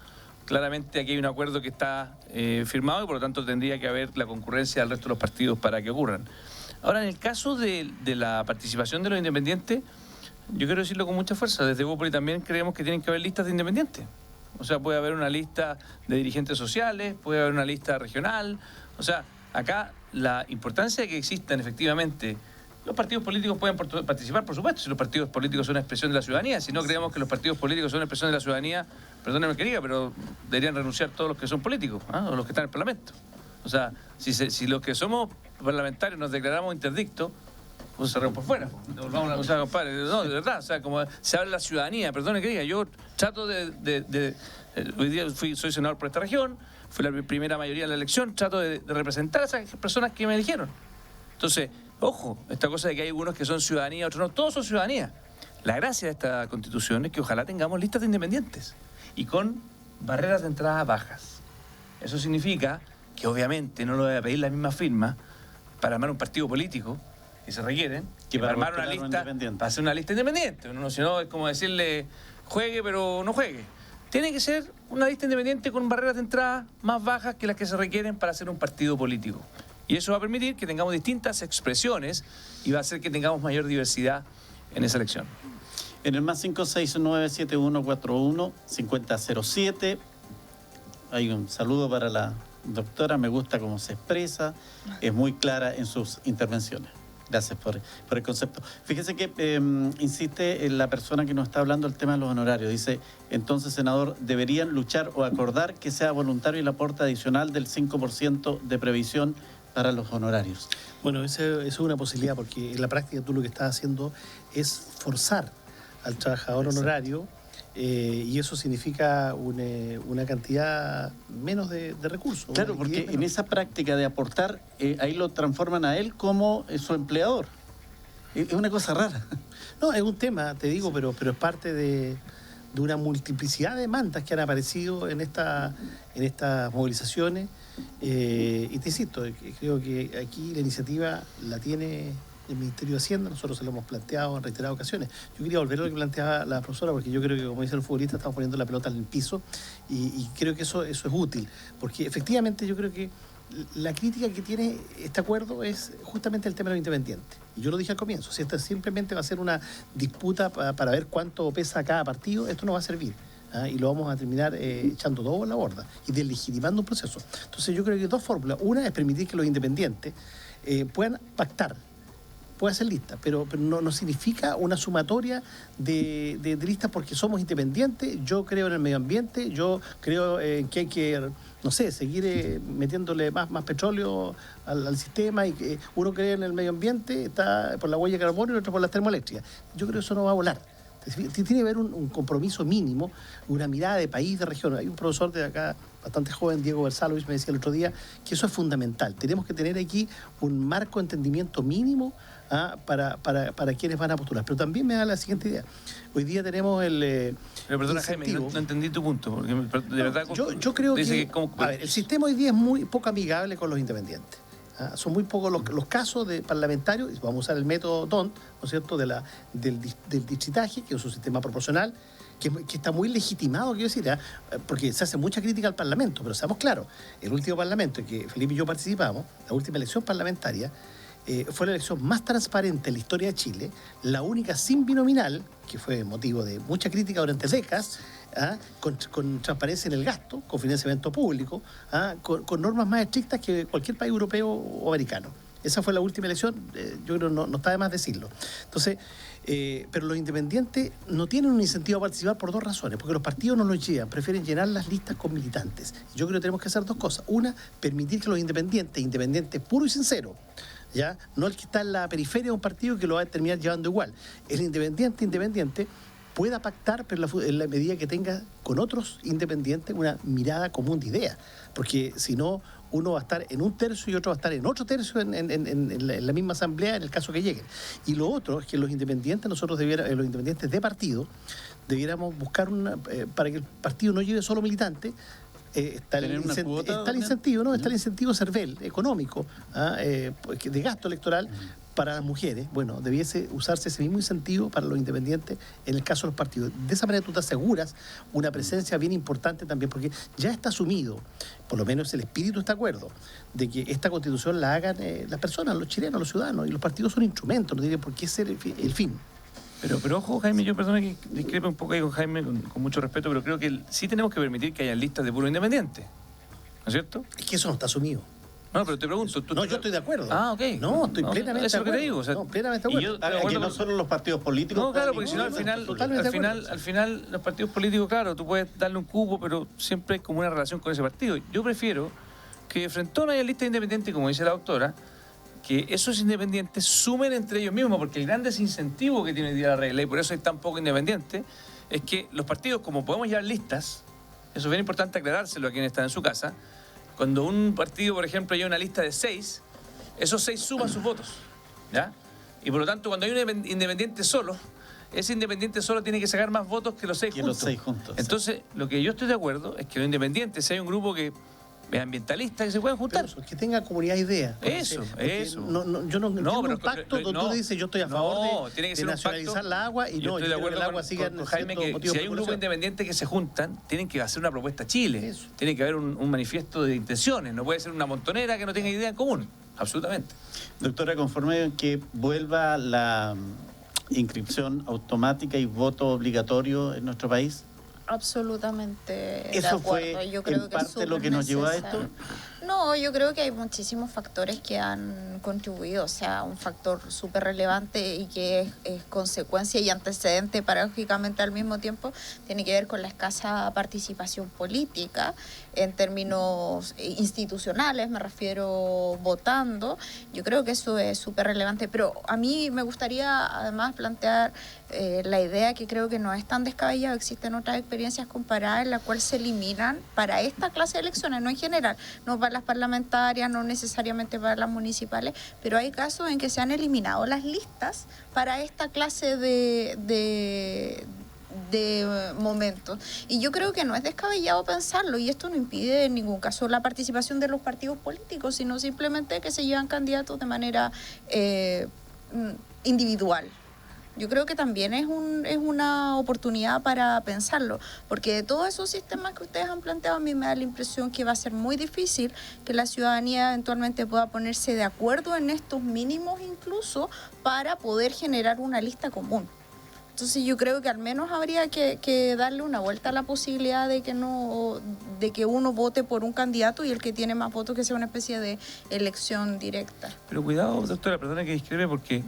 Claramente aquí hay un acuerdo que está firmado, y por lo tanto tendría que haber la concurrencia del resto de los partidos para que ocurran. Ahora, en el caso de la participación de los independientes, yo quiero decirlo con mucha fuerza. Desde Bópoli también creemos que tienen que haber listas de independientes. O sea, puede haber una lista de dirigentes sociales, puede haber una lista regional. O sea, acá la importancia de que existan efectivamente... Los partidos políticos pueden participar, por supuesto, si los partidos políticos son una expresión de la ciudadanía. Si no creemos que los partidos políticos son una expresión de la ciudadanía, perdónenme que diga, pero deberían renunciar todos los que son políticos, o los que están en el Parlamento. O sea, si los que somos parlamentarios nos declaramos interdictos, pues cerramos por fuera. O sea, compadre, no, de verdad, o sea, como se habla de la ciudadanía, perdónenme que diga, yo trato hoy día soy senador por esta región, fui la primera mayoría en la elección, trato de representar a esas personas que me eligieron. Entonces, ojo, esta cosa de que hay algunos que son ciudadanía, otros no, todos son ciudadanía. La gracia de esta Constitución es que ojalá tengamos listas de independientes y con barreras de entrada bajas. Eso significa que obviamente no lo voy a pedir la misma firma para armar un partido político que se requieren, que para armar una lista, para hacer una lista independiente. No, si no, es como decirle, juegue pero no juegue. Tiene que ser una lista independiente con barreras de entrada más bajas que las que se requieren para hacer un partido político. Y eso va a permitir que tengamos distintas expresiones y va a hacer que tengamos mayor diversidad en esa elección. En el más 569-7141-5007, hay un saludo para la doctora, me gusta cómo se expresa, es muy clara en sus intervenciones. Gracias por el concepto. Fíjese que insiste en la persona que nos está hablando el tema de los honorarios. Dice, entonces, senador, deberían luchar o acordar que sea voluntario el aporte adicional del 5% de previsión para los honorarios. Bueno, eso es una posibilidad, porque en la práctica tú lo que estás haciendo es forzar al trabajador honorario, y eso significa una cantidad menos de recursos. Claro, porque en esa práctica de aportar, ahí lo transforman a él como su empleador. Es una cosa rara. No, es un tema, te digo, pero es parte de una multiplicidad de demandas que han aparecido en estas movilizaciones. Y te insisto, creo que aquí la iniciativa la tiene el Ministerio de Hacienda, nosotros se lo hemos planteado en reiteradas ocasiones. Yo quería volver a lo que planteaba la profesora, porque yo creo que, como dice el futbolista, estamos poniendo la pelota en el piso, y creo que eso es útil, porque efectivamente yo creo que la crítica que tiene este acuerdo es justamente el tema de los independientes. Y yo lo dije al comienzo, si esta simplemente va a ser una disputa para ver cuánto pesa cada partido, esto no va a servir. Y lo vamos a terminar echando todo en la borda y deslegitimando un proceso. Entonces yo creo que hay dos fórmulas. Una es permitir que los independientes puedan pactar, puede hacer lista, pero no significa una sumatoria de listas porque somos independientes. Yo creo en el medio ambiente, yo creo en que hay que, no sé, seguir metiéndole más petróleo al sistema, y que uno cree en el medio ambiente, está por la huella de carbono y el otro por las termoeléctricas. Yo creo que eso no va a volar. Tiene que haber un compromiso mínimo, una mirada de país, de región. Hay un profesor de acá, bastante joven, Diego Bersalovich, me decía el otro día que eso es fundamental. Tenemos que tener aquí un marco de entendimiento mínimo para quienes van a postular. Pero también me da la siguiente idea. Hoy día tenemos el Pero perdona, Jaime, no entendí tu punto. Porque de verdad, yo creo que a ver, el sistema hoy día es muy poco amigable con los independientes. Son muy pocos los casos de parlamentarios, y vamos a usar el método DONT, ¿no es cierto?, del distritaje, que es un sistema proporcional, que está muy legitimado, quiero decir, porque se hace mucha crítica al Parlamento, pero seamos claros, el último Parlamento en que Felipe y yo participamos, la última elección parlamentaria, fue la elección más transparente en la historia de Chile, la única sin binominal, que fue motivo de mucha crítica durante décadas, con transparencia en el gasto, con financiamiento público, con normas más estrictas que cualquier país europeo o americano. Esa fue la última elección, yo creo que no está de más decirlo. Entonces, pero los independientes no tienen un incentivo a participar por dos razones, porque los partidos no los llevan, prefieren llenar las listas con militantes. Yo creo que tenemos que hacer dos cosas. Una, permitir que los independientes puro y sincero, ¿ya? No el que está en la periferia de un partido que lo va a terminar llevando igual. El independiente pueda pactar, pero en la medida que tenga con otros independientes una mirada común de ideas. Porque si no, uno va a estar en un tercio y otro va a estar en otro tercio en la misma asamblea, en el caso que lleguen. Y lo otro es que los independientes, los independientes de partido, debiéramos buscar para que el partido no lleve solo militantes. Está el incentivo, ¿no? Está el incentivo CERVEL, económico, de gasto electoral para las mujeres. Bueno, debiese usarse ese mismo incentivo para los independientes en el caso de los partidos. De esa manera tú te aseguras una presencia bien importante también, porque ya está asumido, por lo menos el espíritu está de acuerdo, de que esta constitución la hagan las personas, los chilenos, los ciudadanos, y los partidos son instrumentos, no tiene por qué ser el fin. Pero ojo, Jaime, yo perdona que discrepe un poco ahí con Jaime, con mucho respeto, pero creo que sí tenemos que permitir que haya listas de puro independiente, ¿no es cierto? Es que eso no está asumido. No, pero te pregunto. No, yo estoy de acuerdo. Ok. No, estoy plenamente de acuerdo. Eso es lo que te digo. O sea, plenamente de acuerdo. Que no solo los partidos políticos. No, claro, porque si no, al final, los partidos políticos, claro, tú puedes darle un cupo, pero siempre hay como una relación con ese partido. Yo prefiero que frente a una lista independiente, como dice la doctora, que esos independientes sumen entre ellos mismos, porque el gran desincentivo que tiene hoy día la regla, y por eso hay tan poco independiente, es que los partidos, como podemos llevar listas, eso es bien importante aclarárselo a quienes están en su casa. Cuando un partido, por ejemplo, lleva una lista de 6, esos 6 suman sus votos, ¿ya? Y por lo tanto, cuando hay un independiente solo, ese independiente solo tiene que sacar más votos que los 6 juntos. Los 6 juntos. Entonces, lo que yo estoy de acuerdo es que los independientes, si hay un grupo que ambientalistas que se puedan juntar. Pero eso, que tenga comunidad de ideas. Eso. Yo no entiendo un pacto donde tú dices yo estoy a favor de nacionalizar la agua y yo estoy de acuerdo que el agua siga con Jaime, que si hay un grupo independiente que se juntan, tienen que hacer una propuesta a Chile. Eso. Tiene que haber un manifiesto de intenciones. No puede ser una montonera que no tenga idea en común. Absolutamente. Doctora, conforme que vuelva la inscripción automática y voto obligatorio en nuestro país. Absolutamente de ¿Eso acuerdo. fue Yo creo en que es parte lo que nos llevó a esto? supernecesario. No, yo creo que hay muchísimos factores que han contribuido, o sea, un factor súper relevante y que es consecuencia y antecedente paradójicamente al mismo tiempo, tiene que ver con la escasa participación política en términos institucionales, me refiero votando. Yo creo que eso es súper relevante, pero a mí me gustaría además plantear la idea que creo que no es tan descabellado. Existen otras experiencias comparadas en las cuales se eliminan para esta clase de elecciones, no en general, no para las parlamentarias, no necesariamente para las municipales, pero hay casos en que se han eliminado las listas para esta clase de momentos. Y yo creo que no es descabellado pensarlo, y esto no impide en ningún caso la participación de los partidos políticos, sino simplemente que se llevan candidatos de manera individual. Yo creo que también es una oportunidad para pensarlo, porque de todos esos sistemas que ustedes han planteado, a mí me da la impresión que va a ser muy difícil que la ciudadanía eventualmente pueda ponerse de acuerdo en estos mínimos incluso para poder generar una lista común. Entonces yo creo que al menos habría que darle una vuelta a la posibilidad de que uno vote por un candidato y el que tiene más votos que sea una especie de elección directa. Pero cuidado, doctora, perdona que discrepe, porque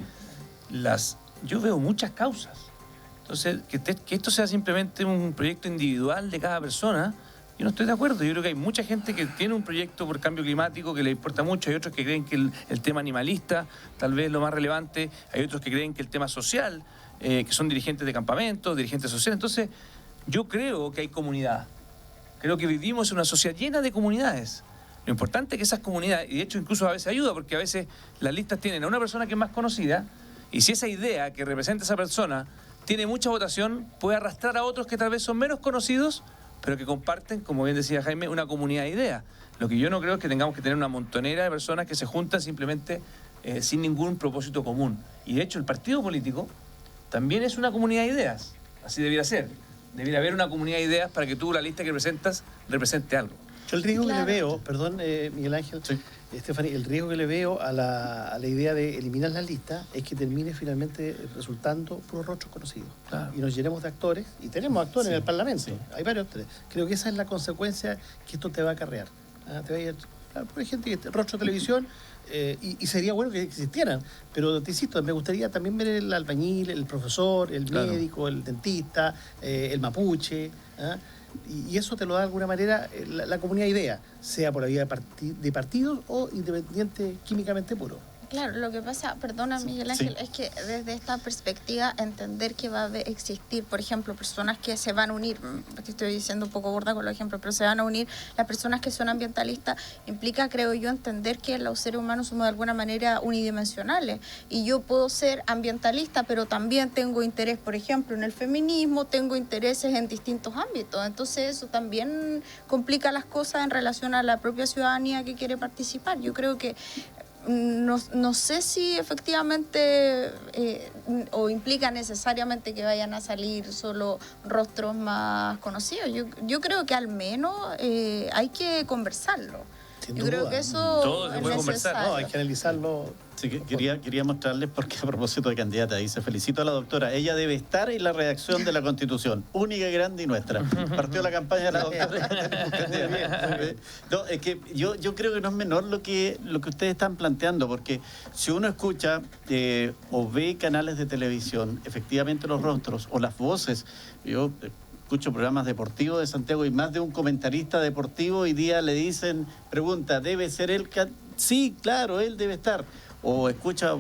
yo veo muchas causas. Entonces, que esto sea simplemente un proyecto individual de cada persona, yo no estoy de acuerdo. Yo creo que hay mucha gente que tiene un proyecto por cambio climático que le importa mucho. Hay otros que creen que el tema animalista tal vez es lo más relevante. Hay otros que creen que el tema social, que son dirigentes de campamentos, dirigentes sociales. Entonces, yo creo que hay comunidad. Creo que vivimos en una sociedad llena de comunidades. Lo importante es que esas comunidades, y de hecho incluso a veces ayuda, porque a veces las listas tienen a una persona que es más conocida, y si esa idea que representa esa persona tiene mucha votación, puede arrastrar a otros que tal vez son menos conocidos, pero que comparten, como bien decía Jaime, una comunidad de ideas. Lo que yo no creo es que tengamos que tener una montonera de personas que se juntan simplemente sin ningún propósito común. Y de hecho el partido político también es una comunidad de ideas. Así debiera ser. Debiera haber una comunidad de ideas para que tú, la lista que representas, represente algo. Yo el riesgo Claro. que le veo, perdón, Miguel Ángel, Sí. Stephanie, el riesgo que le veo a la idea de eliminar las listas es que termine finalmente resultando puros rostros conocidos. Claro. Y nos llenemos de actores, y tenemos actores Sí, en el Parlamento, sí. hay varios actores. Creo que esa es la consecuencia que esto te va a acarrear. Te va a ir, por gente que rostro de televisión, y sería bueno que existieran, pero te insisto, me gustaría también ver el albañil, el profesor, el Claro. médico, el dentista, el mapuche, ¿ah? Y eso te lo da de alguna manera la comunidad idea, sea por la vía de partidos o independiente químicamente puro. Claro, lo que pasa, perdona Miguel Ángel, Sí. es que desde esta perspectiva entender que va a existir, por ejemplo, personas que se van a unir, te estoy diciendo un poco gorda con los ejemplos, pero se van a unir, las personas que son ambientalistas, implica, creo yo, entender que los seres humanos somos de alguna manera unidimensionales, y yo puedo ser ambientalista, pero también tengo interés, por ejemplo, en el feminismo, tengo intereses en distintos ámbitos, entonces eso también complica las cosas en relación a la propia ciudadanía que quiere participar. Yo creo que no sé si efectivamente o implica necesariamente que vayan a salir solo rostros más conocidos. Yo creo que al menos hay que conversarlo. Sin Yo duda. creo que eso Todo se es puede conversar, necesario. No, hay que analizarlo. Sí, quería mostrarles, porque a propósito de candidata, dice: felicito a la doctora, ella debe estar en la redacción de la Constitución, única, grande y nuestra. Partió la campaña de la doctora. Tenemos candidata. No, es que yo creo que no es menor lo que ustedes están planteando, porque si uno escucha o ve canales de televisión, efectivamente los rostros o las voces, yo escucho programas deportivos de Santiago y más de un comentarista deportivo hoy día le dicen, pregunta, ¿debe ser él? Sí, claro, él debe estar. O escucha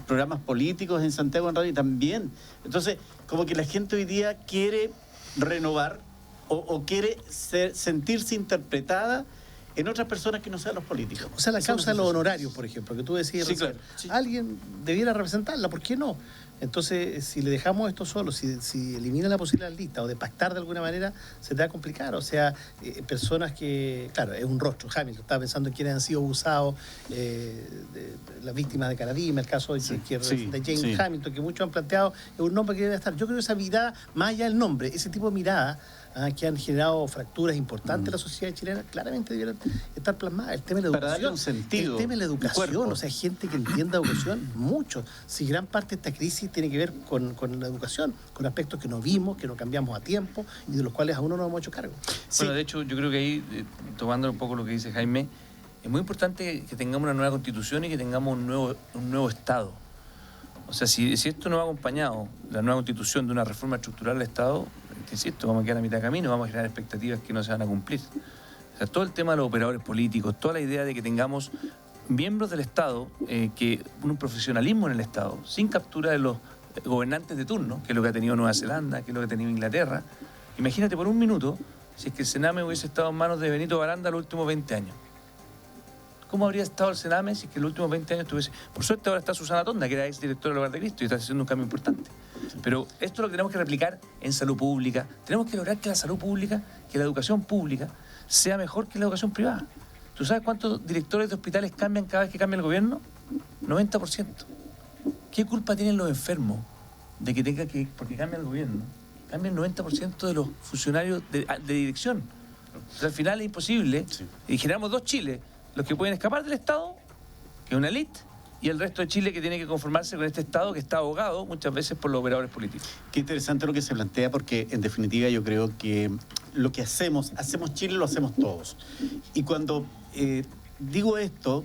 programas políticos en Santiago en radio también. Entonces, como que la gente hoy día quiere renovar o quiere sentirse interpretada en otras personas que no sean los políticos. O sea, la Eso causa de es los eso. honorarios, por ejemplo, que tú decías Sí, recién. claro. Sí. Alguien debiera representarla, ¿por qué no? Entonces, si le dejamos esto solo, si elimina la posibilidad de lista o de pactar de alguna manera, se te va a complicar. O sea, personas que, claro, es un rostro. Hamilton estaba pensando en quienes han sido abusados, las víctimas de Caradima, el caso de James Hamilton, que muchos han planteado, es un nombre que debe estar. Yo creo que esa mirada, más allá del nombre, ese tipo de mirada que han generado fracturas importantes en la sociedad chilena, claramente debieran estar plasmadas. El tema de la Para darle educación. un sentido, El tema de la educación, o sea, gente que entienda educación, mucho. Si gran parte de esta crisis tiene que ver con la educación, con aspectos que no vimos, que no cambiamos a tiempo y de los cuales aún no nos hemos hecho cargo. Bueno, de hecho, yo creo que ahí, tomando un poco lo que dice Jaime, es muy importante que tengamos una nueva constitución y que tengamos un nuevo Estado. O sea, si esto no va acompañado, la nueva constitución, de una reforma estructural del Estado, que insisto, vamos a quedar a mitad de camino, vamos a generar expectativas que no se van a cumplir. O sea, todo el tema de los operadores políticos, toda la idea de que tengamos miembros del Estado, que un profesionalismo en el Estado, sin captura de los gobernantes de turno, que es lo que ha tenido Nueva Zelanda, que es lo que ha tenido Inglaterra. Imagínate por un minuto si es que el Sename hubiese estado en manos de Benito Baranda los últimos 20 años. ¿Cómo habría estado el Sename si es que en los últimos 20 años tuviese? Por suerte ahora está Susana Tonda, que era exdirectora del Hogar de Cristo, y está haciendo un cambio importante. Pero esto lo que tenemos que replicar en salud pública. Tenemos que lograr que la salud pública, que la educación pública, sea mejor que la educación privada. ¿Tú sabes cuántos directores de hospitales cambian cada vez que cambia el gobierno? 90%. ¿Qué culpa tienen los enfermos de que tenga que, porque cambia el gobierno, cambia el 90% de los funcionarios de dirección? O sea, al final es imposible. Sí. Y generamos dos Chiles: los que pueden escapar del Estado, que es una élite, y el resto de Chile que tiene que conformarse con este Estado que está ahogado muchas veces por los operadores políticos. Qué interesante lo que se plantea, porque en definitiva yo creo que lo que hacemos Chile, lo hacemos todos. Y cuando digo esto,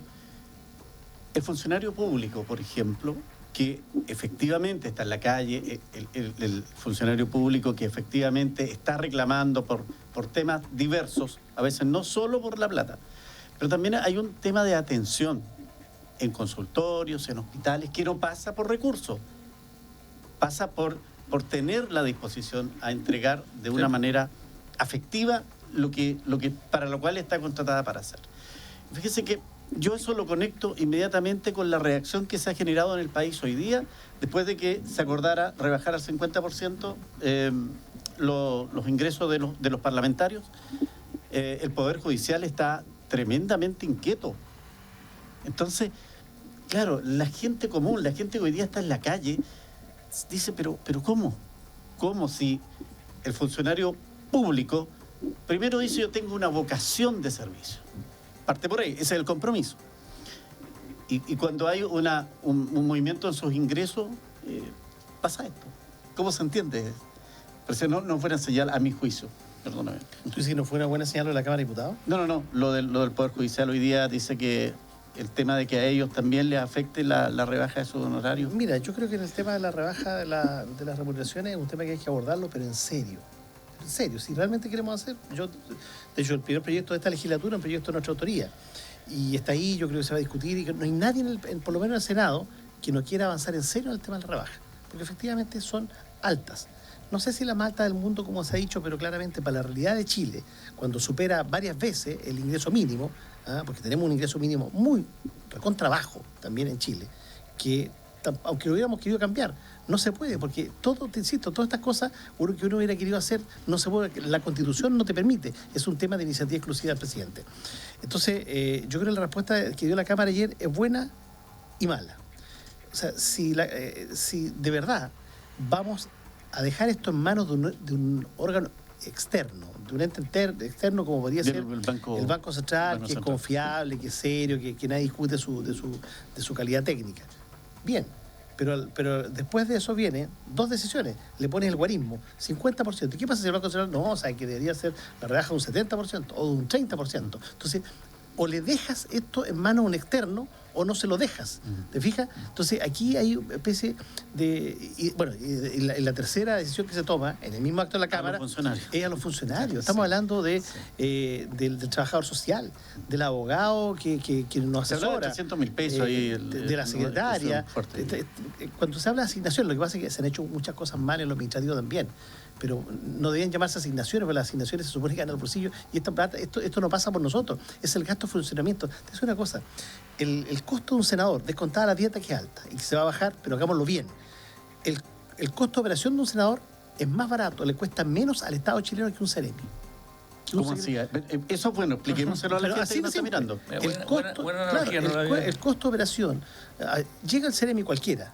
el funcionario público, por ejemplo, que efectivamente está en la calle, el funcionario público que efectivamente está reclamando por temas diversos, a veces no solo por la plata, pero también hay un tema de atención en consultorios, en hospitales, que no pasa por recursos, pasa por tener la disposición a entregar de una manera afectiva lo que para lo cual está contratada para hacer. Fíjese que yo eso lo conecto inmediatamente con la reacción que se ha generado en el país hoy día, después de que se acordara rebajar al 50% los ingresos de los parlamentarios. El Poder Judicial está tremendamente inquieto. Entonces, claro, la gente común, la gente que hoy día está en la calle, dice, pero ¿cómo? ¿Cómo si el funcionario público primero dice yo tengo una vocación de servicio? Parte por ahí, ese es el compromiso. Y cuando hay un movimiento en sus ingresos, pasa esto. ¿Cómo se entiende? Pero no fuera señal a mi juicio. Perdóname. ¿Tú dices que no fue una buena señal de la Cámara de Diputados? No. Lo del Poder Judicial hoy día dice que el tema de que a ellos también les afecte la rebaja de sus honorarios. Mira, yo creo que en el tema de la rebaja de las remuneraciones es un tema que hay que abordarlo, pero en serio. En serio, si realmente queremos hacer... De hecho, el primer proyecto de esta legislatura es un proyecto de nuestra autoría. Y está ahí, yo creo que se va a discutir, y que no hay nadie, por lo menos en el Senado, que no quiera avanzar en serio en el tema de la rebaja. Porque efectivamente son altas. No sé si la más alta del mundo, como se ha dicho, pero claramente para la realidad de Chile, cuando supera varias veces el ingreso mínimo, porque tenemos un ingreso mínimo muy recontrabajo también en Chile, que aunque lo hubiéramos querido cambiar, no se puede, porque todo, te insisto, todas estas cosas que uno hubiera querido hacer, no se puede, la Constitución no te permite, es un tema de iniciativa exclusiva del presidente. Entonces, yo creo que la respuesta que dio la Cámara ayer es buena y mala. O sea, si de verdad vamos a dejar esto en manos de un órgano externo, de un ente externo como podría ser el Banco Central, que es confiable, que es serio, que nadie discute de su calidad técnica. Bien, pero después de eso vienen dos decisiones. Le pones el guarismo, 50%. ¿Qué pasa si el Banco Central no? O sea, que debería ser la rebaja de un 70% o de un 30%. Entonces, o le dejas esto en manos de un externo o no se lo dejas. ¿Te fijas? Entonces, aquí hay una especie de... Y la tercera decisión que se toma en el mismo acto de la Cámara es a los funcionarios. Estamos hablando del trabajador social, del abogado que nos asesora. Se habla de 300.000 pesos ahí. De la secretaria. Cuando se habla de asignación, lo que pasa es que se han hecho muchas cosas mal en lo administrativo también. Pero no debían llamarse asignaciones, porque las asignaciones se supone que ganan el bolsillo, y esta plata, esto no pasa por nosotros, es el gasto de funcionamiento. Te digo una cosa, el costo de un senador, descontada la dieta, que es alta, y que se va a bajar, pero hagámoslo bien, el costo de operación de un senador es más barato, le cuesta menos al Estado chileno que un Ceremi. ¿Cómo así? Eso, bueno, expliquémoselo a la gente que nos está mirando. El costo de operación, llega el Ceremi cualquiera,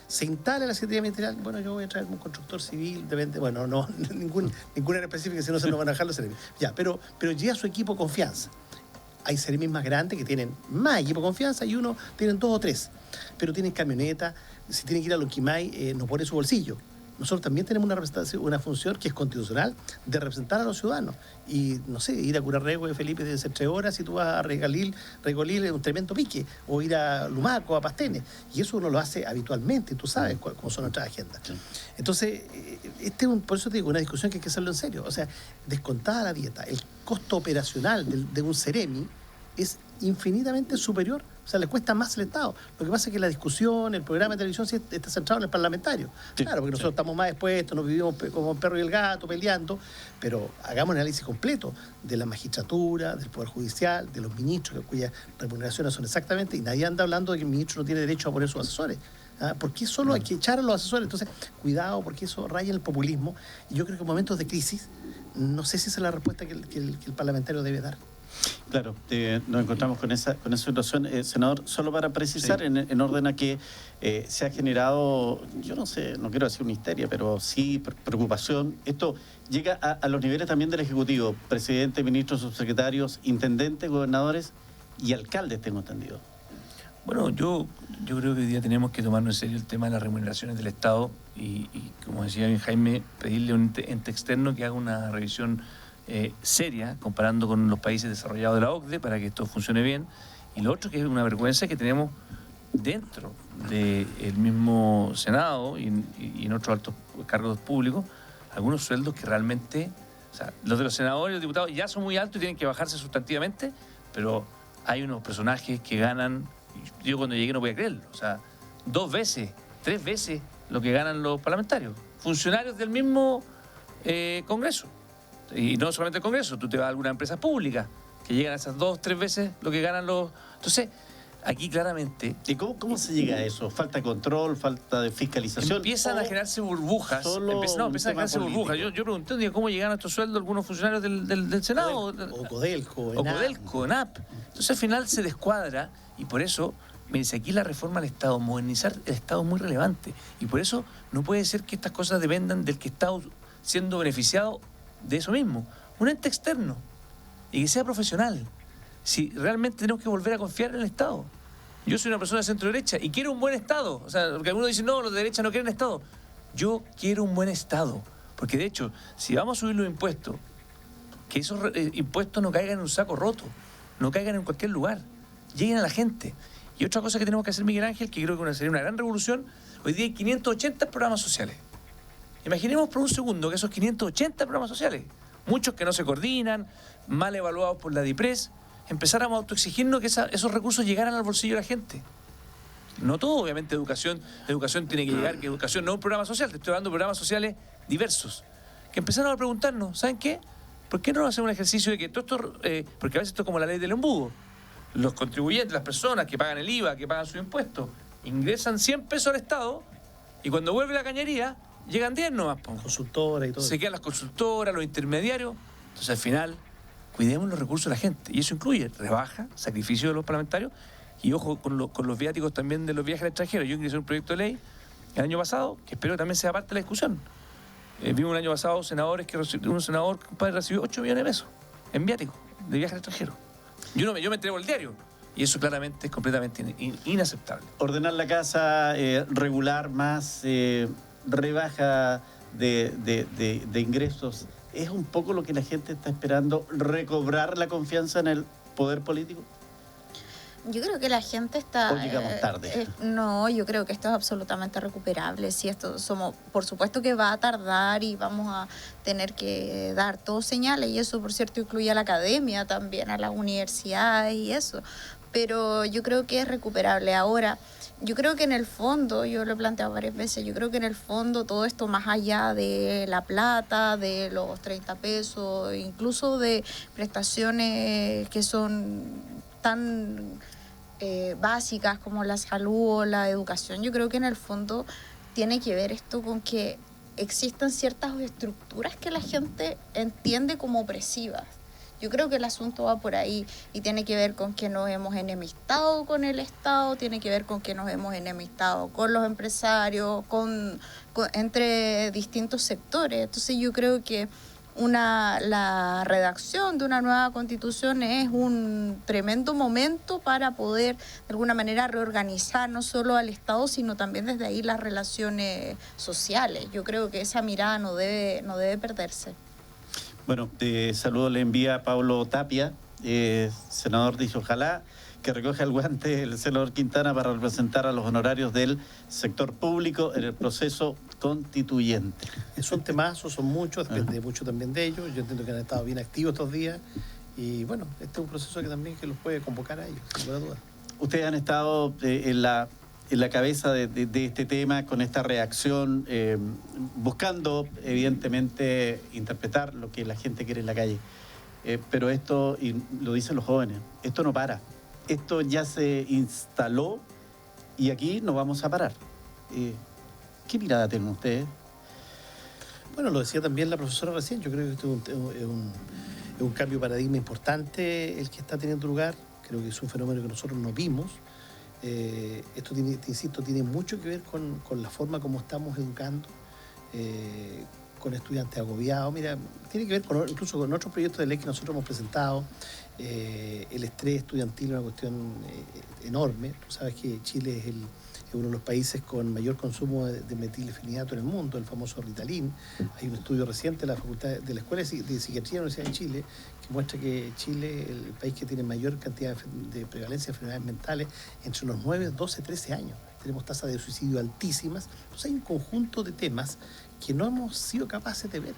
se instala la Secretaría Ministerial, bueno, yo voy a traer un constructor civil, depende, bueno, no, ninguna en específico, si no se nos van a dejar los Ceremi. Ya, pero llega su equipo de confianza. Hay Ceremis más grandes que tienen más equipo de confianza y uno tienen 2 o 3, pero tienen camioneta, si tienen que ir a Lonquimay, no pone su bolsillo. Nosotros también tenemos una función que es constitucional de representar a los ciudadanos. Y, no sé, ir a Curarrego de Felipe debe ser 3 horas y tú vas a Regolil es un tremendo pique. O ir a Lumaco, a Pastenes. Y eso uno lo hace habitualmente, tú sabes cómo son nuestras agendas. Sí. Entonces, por eso te digo, una discusión que hay que hacerlo en serio. O sea, descontada la dieta, el costo operacional de un Ceremi es infinitamente superior. O sea, le cuesta más al Estado. Lo que pasa es que la discusión, el programa de televisión sí está centrado en el parlamentario. Sí, claro, porque nosotros estamos más expuestos, nos vivimos como el perro y el gato peleando, pero hagamos un análisis completo de la magistratura, del Poder Judicial, de los ministros, cuyas remuneraciones son exactamente, y nadie anda hablando de que el ministro no tiene derecho a poner sus asesores. ¿Por qué solo hay que echar a los asesores? Entonces, cuidado, porque eso raya en el populismo. Y yo creo que en momentos de crisis, no sé si esa es la respuesta que el parlamentario debe dar. Claro, nos encontramos con esa situación. Senador, solo para precisar, sí, en orden a que se ha generado, yo no sé, no quiero decir una histeria, pero sí preocupación. Esto llega a los niveles también del Ejecutivo, presidente, ministros, subsecretarios, intendentes, gobernadores y alcaldes, tengo entendido. Bueno, yo creo que hoy día tenemos que tomarnos en serio el tema de las remuneraciones del Estado y como decía bien Jaime, pedirle a un ente externo que haga una revisión seria, comparando con los países desarrollados de la OCDE, para que esto funcione bien. Y lo otro que es una vergüenza que tenemos dentro del mismo Senado y en otros altos cargos públicos, algunos sueldos que realmente, o sea, los de los senadores y los diputados ya son muy altos y tienen que bajarse sustantivamente, pero hay unos personajes que ganan, yo cuando llegué no voy a creerlo, o sea, 2 veces, 3 veces lo que ganan los parlamentarios, funcionarios del mismo Congreso. Y no solamente el Congreso, tú te vas a algunas empresas públicas que llegan a esas 2, 3 veces lo que ganan los... Entonces, aquí claramente... ¿Y cómo se llega a eso? ¿Falta de control? ¿Falta de fiscalización? Empiezan a generarse burbujas. Empiezan a generarse burbujas. Yo pregunté un día cómo llegaron a estos sueldos algunos funcionarios del Senado. O Codelco, ENAP. Entonces, al final se descuadra y por eso... Me dice, aquí la reforma al Estado, modernizar el Estado es muy relevante. Y por eso no puede ser que estas cosas dependan del que está siendo beneficiado de eso mismo. Un ente externo. Y que sea profesional. Si realmente tenemos que volver a confiar en el Estado. Yo soy una persona de centro derecha y quiero un buen Estado. O sea, porque algunos dicen, no, los de derecha no quieren Estado. Yo quiero un buen Estado. Porque de hecho, si vamos a subir los impuestos, que esos impuestos no caigan en un saco roto. No caigan en cualquier lugar. Lleguen a la gente. Y otra cosa que tenemos que hacer, Miguel Ángel, que creo que sería una gran revolución, hoy día hay 580 programas sociales. Imaginemos por un segundo que esos 580 programas sociales, muchos que no se coordinan, mal evaluados por la DIPRES, empezáramos a autoexigirnos que esos recursos llegaran al bolsillo de la gente. No todo, obviamente, educación tiene que llegar, que educación no es un programa social, te estoy hablando de programas sociales diversos. Que empezaron a preguntarnos, ¿saben qué? ¿Por qué no hacemos un ejercicio de que todo esto, porque a veces esto es como la ley del embudo? Los contribuyentes, las personas que pagan el IVA, que pagan sus impuestos, ingresan 100 pesos al Estado y cuando vuelve la cañería, llegan 10 nomás. Consultoras y todo. Se quedan las consultoras, los intermediarios. Entonces, al final, cuidemos los recursos de la gente. Y eso incluye rebaja, sacrificio de los parlamentarios y, ojo, con los viáticos también de los viajes al extranjero. Yo ingresé un proyecto de ley el año pasado, que espero que también sea parte de la discusión. Vimos el año pasado senadores un senador, compadre, recibió 8 millones de pesos en viáticos de viaje al extranjero. Yo me entrego el diario. Y eso claramente es completamente inaceptable. Ordenar la casa, regular más, rebaja de ingresos, ¿es un poco lo que la gente está esperando? ¿Recobrar la confianza en el poder político? Yo creo que la gente está... ¿O llegamos tarde? No, yo creo que esto es absolutamente recuperable. Si esto por supuesto que va a tardar y vamos a tener que dar todos señales, y eso, por cierto, incluye a la academia también, a las universidades y eso. Pero yo creo que es recuperable. Ahora, yo creo que en el fondo, yo lo he planteado varias veces, yo creo que en el fondo todo esto, más allá de la plata, de los 30 pesos, incluso de prestaciones que son tan básicas como la salud o la educación, yo creo que en el fondo tiene que ver esto con que existen ciertas estructuras que la gente entiende como opresivas. Yo creo que el asunto va por ahí y tiene que ver con que nos hemos enemistado con el Estado, tiene que ver con que nos hemos enemistado con los empresarios, entre distintos sectores. Entonces yo creo que la redacción de una nueva constitución es un tremendo momento para poder de alguna manera reorganizar no solo al Estado, sino también desde ahí las relaciones sociales. Yo creo que esa mirada no debe perderse. Bueno, saludo le envía a Pablo Tapia, senador, dice ojalá que recoja el guante el senador Quintana para representar a los honorarios del sector público en el proceso constituyente. Son temazos, son muchos, depende mucho también de ellos. Yo entiendo que han estado bien activos estos días y bueno, este es un proceso que también que los puede convocar a ellos, sin lugar a dudas. Ustedes han estado en la cabeza de este tema, con esta reacción, buscando evidentemente interpretar lo que la gente quiere en la calle. Pero esto, y lo dicen los jóvenes, esto no para. Esto ya se instaló y aquí no vamos a parar. ¿Qué mirada tienen ustedes? Bueno, lo decía también la profesora recién, yo creo que esto es un cambio de paradigma importante el que está teniendo lugar. Creo que es un fenómeno que nosotros no vimos. Esto, te insisto, tiene mucho que ver con la forma como estamos educando, con estudiantes agobiados. Mira, tiene que ver incluso con otros proyectos de ley que nosotros hemos presentado. El estrés estudiantil es una cuestión enorme. Tú sabes que Chile es uno de los países con mayor consumo de metilfenidato en el mundo, el famoso Ritalin. Hay un estudio reciente de la Facultad de la Escuela de Psiquiatría de la Universidad de Chile que muestra que Chile es el país que tiene mayor cantidad de prevalencia de enfermedades mentales entre los 9, 12, 13 años. Tenemos tasas de suicidio altísimas. Entonces hay un conjunto de temas que no hemos sido capaces de ver,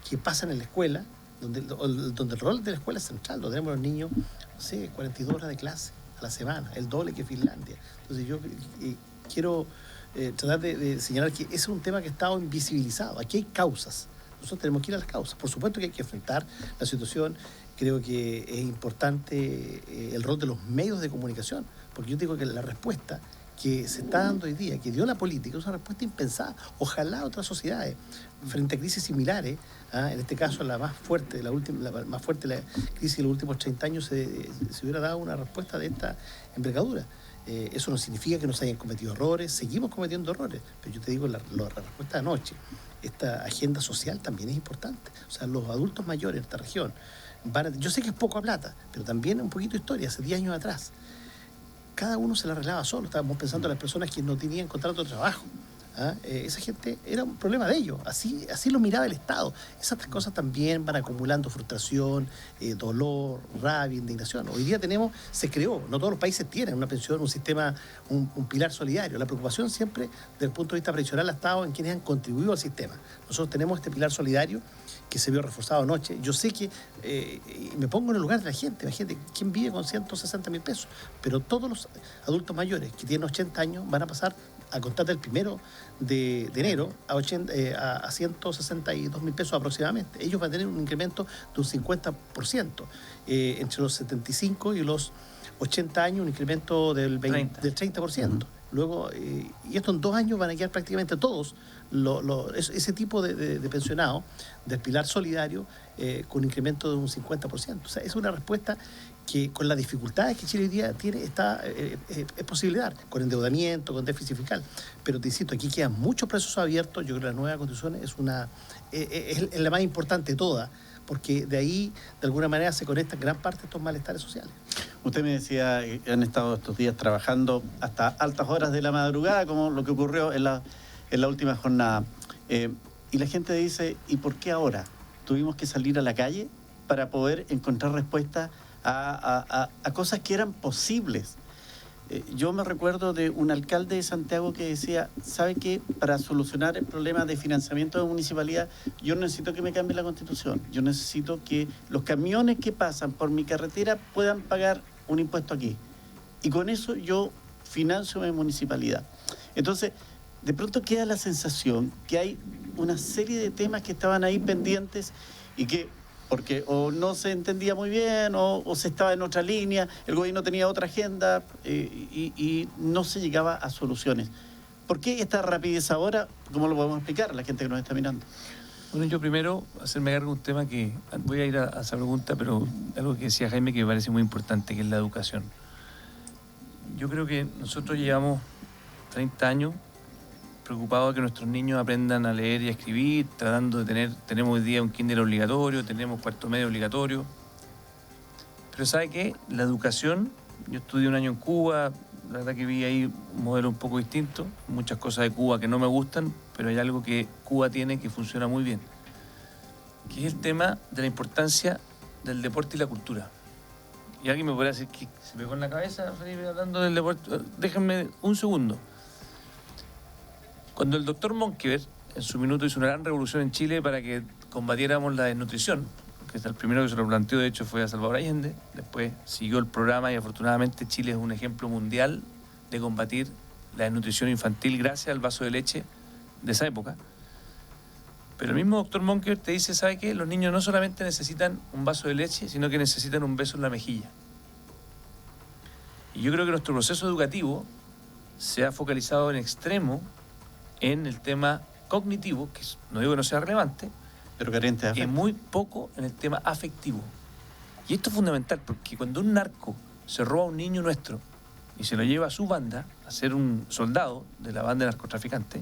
que pasan en la escuela, donde el rol de la escuela es central, donde tenemos los niños, no sé, 42 horas de clase a la semana, el doble que Finlandia. Entonces yo quiero tratar de señalar que ese es un tema que ha estado invisibilizado. Aquí hay causas. Nosotros tenemos que ir a las causas. Por supuesto que hay que enfrentar la situación. Creo que es importante el rol de los medios de comunicación, porque yo digo que la respuesta que se está dando hoy día, que dio la política, es una respuesta impensada. Ojalá otras sociedades, frente a crisis similares, en este caso la más fuerte, la crisis de los últimos 30 años, se hubiera dado una respuesta de esta envergadura. Eso no significa que no se hayan cometido errores, seguimos cometiendo errores, pero yo te digo la respuesta de anoche, esta agenda social también es importante. O sea, los adultos mayores en esta región, yo sé que es poca plata, pero también un poquito de historia, hace 10 años atrás, cada uno se la arreglaba solo, estábamos pensando en las personas que no tenían contrato de trabajo. Esa gente era un problema de ellos, así lo miraba el Estado. Esas tres cosas también van acumulando frustración, dolor, rabia, indignación. Hoy día se creó, no todos los países tienen una pensión, un sistema, un pilar solidario. La preocupación siempre desde el punto de vista previsional ha estado en quienes han contribuido al sistema. Nosotros tenemos este pilar solidario que se vio reforzado anoche. Yo sé que me pongo en el lugar de la gente. Imagínate, ¿quién vive con 160.000 pesos? Pero todos los adultos mayores que tienen 80 años van a pasar a contar del 1 de enero a 162.000 pesos aproximadamente. Ellos van a tener un incremento de un 50%. Entre los 75 y los 80 años, un incremento del 30%. Luego, y esto en 2 años van a quedar prácticamente todos ese tipo de pensionados del pilar solidario con un incremento de un 50%. O sea, es una respuesta que con las dificultades que Chile hoy día tiene es posible dar, con endeudamiento, con déficit fiscal. Pero te insisto, aquí quedan muchos procesos abiertos. Yo creo que la nueva Constitución es la más importante de todas, porque de ahí, de alguna manera, se conectan gran parte de estos malestares sociales. Usted me decía que han estado estos días trabajando hasta altas horas de la madrugada, como lo que ocurrió en la última jornada. Y la gente dice, ¿y por qué ahora? Tuvimos que salir a la calle para poder encontrar respuestas a cosas que eran posibles. Yo me recuerdo de un alcalde de Santiago que decía, ¿sabe qué? Para solucionar el problema de financiamiento de municipalidad, yo necesito que me cambie la Constitución. Yo necesito que los camiones que pasan por mi carretera puedan pagar un impuesto aquí. Y con eso yo financio mi municipalidad. Entonces, de pronto queda la sensación que hay una serie de temas que estaban ahí pendientes y que, porque o no se entendía muy bien o se estaba en otra línea, el gobierno tenía otra agenda y no se llegaba a soluciones. ¿Por qué esta rapidez ahora? ¿Cómo lo podemos explicar a la gente que nos está mirando? Bueno, yo primero hacerme cargo de un tema que voy a ir a esa pregunta, pero algo que decía Jaime que me parece muy importante, que es la educación. Yo creo que nosotros llevamos 30 años preocupados de que nuestros niños aprendan a leer y a escribir, tratando de tenemos hoy día un kinder obligatorio, tenemos cuarto medio obligatorio. Pero ¿sabe qué? La educación, yo estudié un año en Cuba, la verdad que vi ahí un modelo un poco distinto, muchas cosas de Cuba que no me gustan, pero hay algo que Cuba tiene que funciona muy bien, que es el tema de la importancia del deporte y la cultura. Y alguien me podría decir que se pegó en la cabeza, Felipe, hablando del deporte. Déjenme un segundo. Cuando el doctor Monkeberg en su minuto hizo una gran revolución en Chile para que combatiéramos la desnutrición, que es el primero que se lo planteó, de hecho, fue a Salvador Allende, después siguió el programa y afortunadamente Chile es un ejemplo mundial de combatir la desnutrición infantil gracias al vaso de leche de esa época. Pero el mismo doctor Monkeberg te dice, ¿sabe qué? Los niños no solamente necesitan un vaso de leche, sino que necesitan un beso en la mejilla. Y yo creo que nuestro proceso educativo se ha focalizado en extremo en el tema cognitivo, que no digo que no sea relevante, Pero carente de y afecto. muy poco en el tema afectivo. Y esto es fundamental, porque cuando un narco se roba a un niño nuestro y se lo lleva a su banda, a ser un soldado de la banda de narcotraficantes,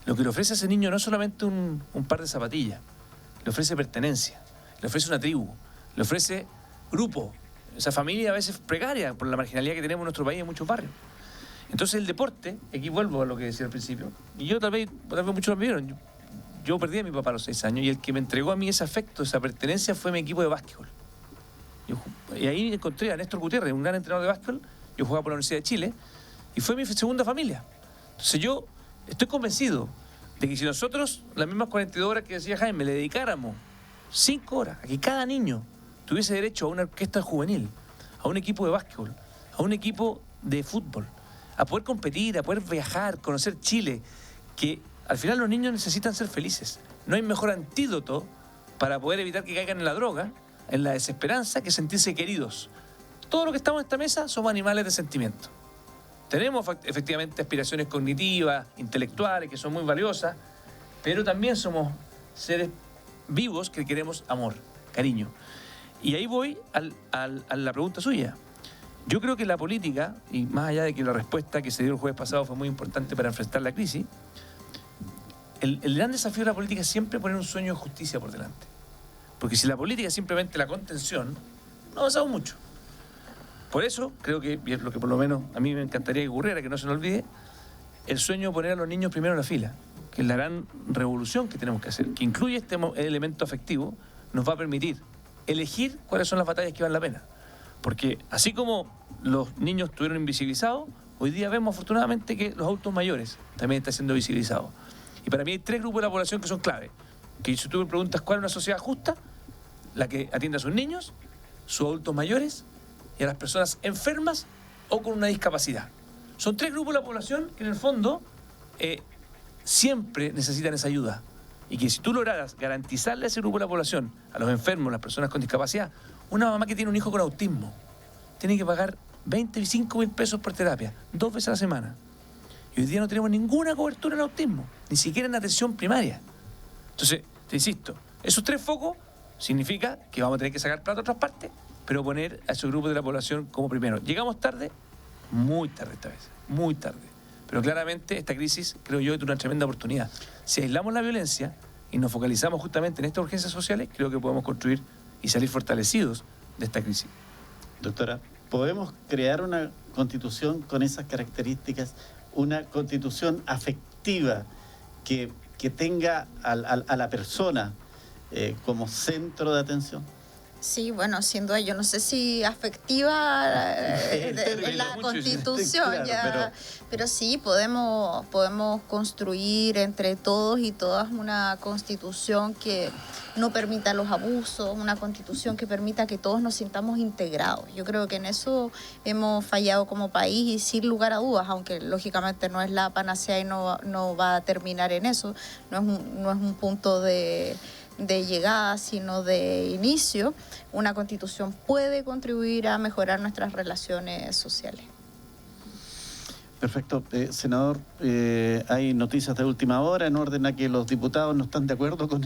lo que le ofrece a ese niño no es solamente un par de zapatillas, le ofrece pertenencia, le ofrece una tribu, le ofrece grupo, esa familia a veces precaria por la marginalidad que tenemos en nuestro país en muchos barrios. Entonces el deporte, aquí vuelvo a lo que decía al principio, y yo tal vez muchos lo vieron, yo perdí a mi papá a los 6 años y el que me entregó a mí ese afecto, esa pertenencia fue mi equipo de básquetbol. Y ahí encontré a Néstor Gutiérrez, un gran entrenador de básquetbol, yo jugaba por la Universidad de Chile, y fue mi segunda familia. Entonces yo estoy convencido de que si nosotros, las mismas 42 horas que decía Jaime, le dedicáramos 5 horas a que cada niño tuviese derecho a una orquesta juvenil, a un equipo de básquetbol, a un equipo de fútbol, a poder competir, a poder viajar, conocer Chile, que al final los niños necesitan ser felices. No hay mejor antídoto para poder evitar que caigan en la droga, en la desesperanza, que sentirse queridos. Todos los que estamos en esta mesa somos animales de sentimiento. Tenemos efectivamente aspiraciones cognitivas, intelectuales, que son muy valiosas, pero también somos seres vivos que queremos amor, cariño. Y ahí voy a la pregunta suya. Yo creo que la política, y más allá de que la respuesta que se dio el jueves pasado fue muy importante para enfrentar la crisis, el gran desafío de la política es siempre poner un sueño de justicia por delante. Porque si la política es simplemente la contención, no avanzamos mucho. Por eso, creo que, y es lo que por lo menos a mí me encantaría que ocurriera, que no se nos olvide, el sueño de poner a los niños primero en la fila, que es la gran revolución que tenemos que hacer, que incluye este elemento afectivo, nos va a permitir elegir cuáles son las batallas que valen la pena. Porque así como los niños estuvieron invisibilizados, hoy día vemos afortunadamente que los adultos mayores también están siendo visibilizados. Y para mí hay 3 grupos de la población que son clave. Que si tú me preguntas cuál es una sociedad justa, la que atiende a sus niños, sus adultos mayores y a las personas enfermas o con una discapacidad. Son 3 grupos de la población que en el fondo siempre necesitan esa ayuda. Y que si tú lograras garantizarle a ese grupo de la población, a los enfermos, a las personas con discapacidad, una mamá que tiene un hijo con autismo tiene que pagar 25.000 pesos por terapia, 2 veces a la semana. Y hoy día no tenemos ninguna cobertura en autismo, ni siquiera en atención primaria. Entonces, te insisto, esos 3 focos significa que vamos a tener que sacar plata de otras partes, pero poner a esos grupos de la población como primero. ¿Llegamos tarde? Muy tarde esta vez, muy tarde. Pero claramente esta crisis, creo yo, es una tremenda oportunidad. Si aislamos la violencia y nos focalizamos justamente en estas urgencias sociales, creo que podemos construir y salir fortalecidos de esta crisis. Doctora, ¿podemos crear una constitución con esas características? Una constitución afectiva que tenga a la persona como centro de atención. Sí, bueno, sin duda, yo no sé si afectiva en la Constitución, claro, ya, pero sí podemos construir entre todos y todas una Constitución que no permita los abusos, una Constitución que permita que todos nos sintamos integrados. Yo creo que en eso hemos fallado como país y sin lugar a dudas, aunque lógicamente no es la panacea y no va a terminar en eso, no es un punto de llegada, sino de inicio. Una Constitución puede contribuir a mejorar nuestras relaciones sociales. Perfecto. Senador, hay noticias de última hora en orden a que los diputados no están de acuerdo con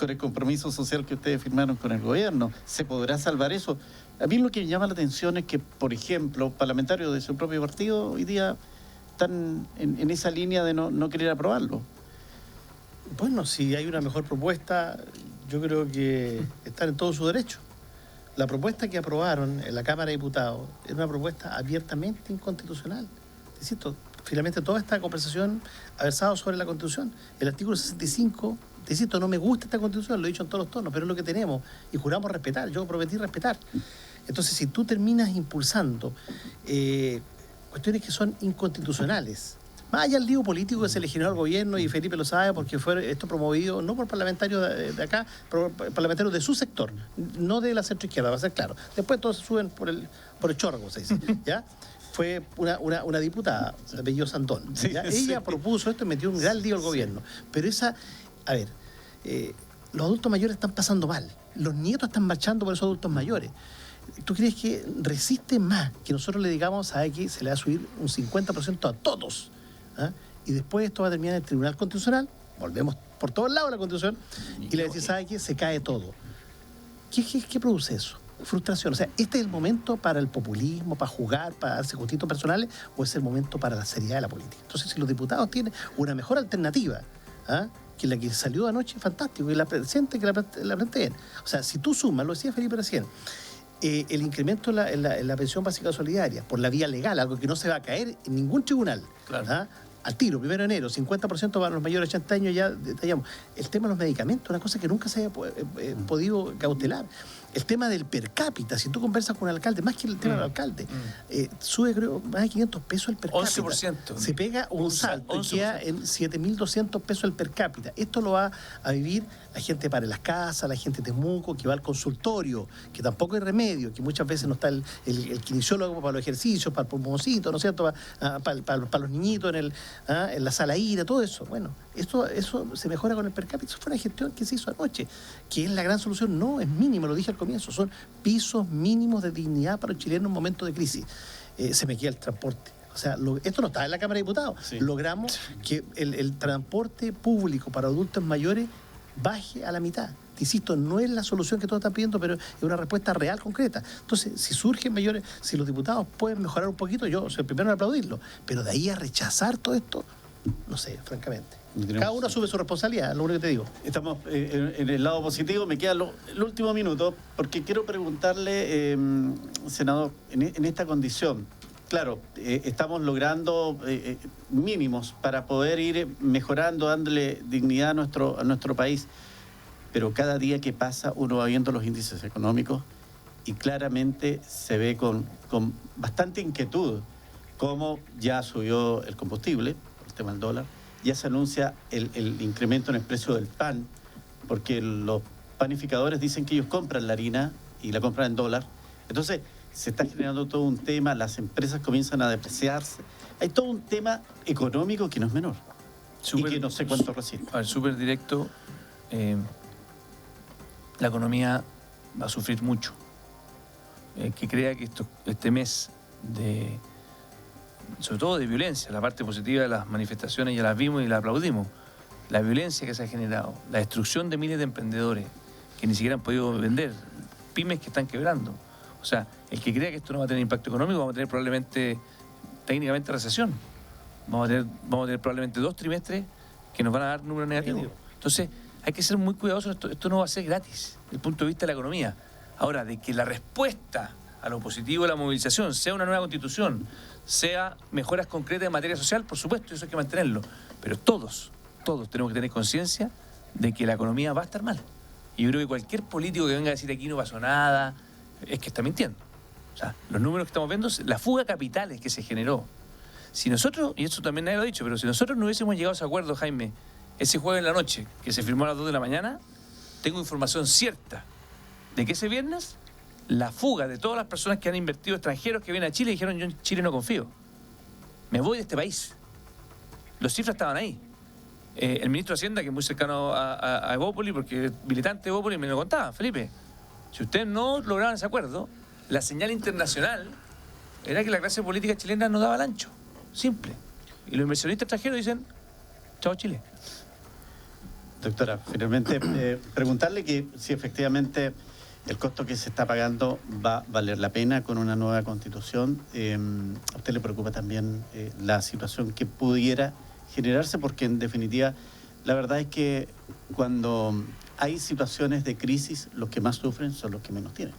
el compromiso social que ustedes firmaron con el gobierno. ¿Se podrá salvar eso? A mí lo que me llama la atención es que, por ejemplo, parlamentarios de su propio partido hoy día están en esa línea de no querer aprobarlo. Bueno, si hay una mejor propuesta, yo creo que están en todo su derecho. La propuesta que aprobaron en la Cámara de Diputados es una propuesta abiertamente inconstitucional. Insisto, finalmente toda esta conversación ha versado sobre la Constitución. El artículo 65, insisto, no me gusta esta Constitución, lo he dicho en todos los tonos, pero es lo que tenemos y juramos respetar. Yo prometí respetar. Entonces, si tú terminas impulsando cuestiones que son inconstitucionales, más allá del lío político que se le generó al gobierno, y Felipe lo sabe porque fue esto promovido no por parlamentarios de acá, pero por parlamentarios de su sector, no de la centroizquierda, va a ser claro. Después todos se suben por el chorro, como se dice, ¿ya? Fue una diputada, de apellido Sandón. Sí, Ella sí. propuso esto y metió un gran lío al gobierno. Pero los adultos mayores están pasando mal. Los nietos están marchando por esos adultos mayores. ¿Tú crees que resiste más que nosotros le digamos a que se le va a subir un 50% a todos? ¿Ah? Y después esto va a terminar en el Tribunal Constitucional, volvemos por todos lados de la Constitución, y le decís, ¿sabe qué? Se cae todo. ¿Qué produce eso? Frustración. O sea, ¿este es el momento para el populismo, para jugar, para darse gustitos personales, o es el momento para la seriedad de la política? Entonces, si los diputados tienen una mejor alternativa, ¿ah?, que la que salió anoche, fantástico, y la presente, que la planteen. O sea, si tú sumas, lo decía Felipe recién, el incremento en la pensión básica solidaria por la vía legal, algo que no se va a caer en ningún tribunal, Claro. ¿ah?, al tiro, 1 de enero, 50% para los mayores de 80 años, ya detallamos. El tema de los medicamentos, una cosa que nunca se haya podido cautelar. El tema del per cápita, si tú conversas con el alcalde, más que el tema del alcalde, sube, creo, más de 500 pesos el per cápita. 11%. Se pega un salto y queda en 7.200 pesos el per cápita. Esto lo va a vivir la gente para las casas, la gente de Temuco, que va al consultorio, que tampoco hay remedio, que muchas veces no está el kinesiólogo para los ejercicios, para el pulmoncito, ¿no es cierto?, para los niñitos en la sala ira, todo eso. Bueno, eso se mejora con el per cápita. Eso fue una gestión que se hizo anoche, que es la gran solución. No, es mínimo, lo dije al comienzo, son pisos mínimos de dignidad para el chileno en un momento de crisis. Se me queda el transporte. O sea, esto no está en la Cámara de Diputados. Sí. Logramos que el transporte público para adultos mayores baje a la mitad. Te insisto, no es la solución que todos están pidiendo, pero es una respuesta real, concreta. Entonces, si surgen mayores, si los diputados pueden mejorar un poquito, yo soy el primero en aplaudirlo. Pero de ahí a rechazar todo esto, no sé, francamente. Cada uno asume su responsabilidad, es lo único que te digo. Estamos en el lado positivo. Me queda el último minuto porque quiero preguntarle, senador, en esta condición, claro, estamos logrando mínimos para poder ir mejorando, dándole dignidad a nuestro país, pero cada día que pasa uno va viendo los índices económicos y claramente se ve con bastante inquietud cómo ya subió el combustible, el tema del dólar. Ya se anuncia el incremento en el precio del pan, porque los panificadores dicen que ellos compran la harina y la compran en dólar. Entonces, se está generando todo un tema, las empresas comienzan a depreciarse. Hay todo un tema económico que no es menor y que no sé cuánto resiste. A ver, súper directo, la economía va a sufrir mucho. Que crea que este mes sobre todo de violencia, la parte positiva de las manifestaciones ya las vimos y las aplaudimos, la violencia que se ha generado, la destrucción de miles de emprendedores que ni siquiera han podido vender, pymes que están quebrando. O sea, el que crea que esto no va a tener impacto económico, vamos a tener probablemente, técnicamente, recesión. Vamos a tener probablemente 2 trimestres que nos van a dar números negativos. Entonces, hay que ser muy cuidadosos, esto no va a ser gratis, desde el punto de vista de la economía. Ahora, de que la respuesta a lo positivo de la movilización sea una nueva constitución, sea mejoras concretas en materia social, por supuesto, eso hay que mantenerlo. Pero todos tenemos que tener conciencia de que la economía va a estar mal. Y yo creo que cualquier político que venga a decir aquí no pasó nada, es que está mintiendo. O sea, los números que estamos viendo, la fuga de capitales que se generó. Si nosotros, y eso también nadie lo ha dicho, pero si nosotros no hubiésemos llegado a ese acuerdo, Jaime, ese jueves en la noche, que se firmó a las 2 de la mañana, tengo información cierta de que ese viernes la fuga de todas las personas que han invertido, extranjeros que vienen a Chile, dijeron: yo en Chile no confío, me voy de este país. Las cifras estaban ahí. El ministro de Hacienda, que es muy cercano a Evópoli, porque es militante de Evópoli, me lo contaba: Felipe, si ustedes no lograban ese acuerdo, la señal internacional era que la clase política chilena no daba el ancho. Simple. Y los inversionistas extranjeros dicen, chao Chile. Doctora, finalmente preguntarle que si efectivamente el costo que se está pagando va a valer la pena con una nueva constitución. ¿A usted le preocupa también la situación que pudiera generarse? Porque en definitiva, la verdad es que cuando hay situaciones de crisis, los que más sufren son los que menos tienen,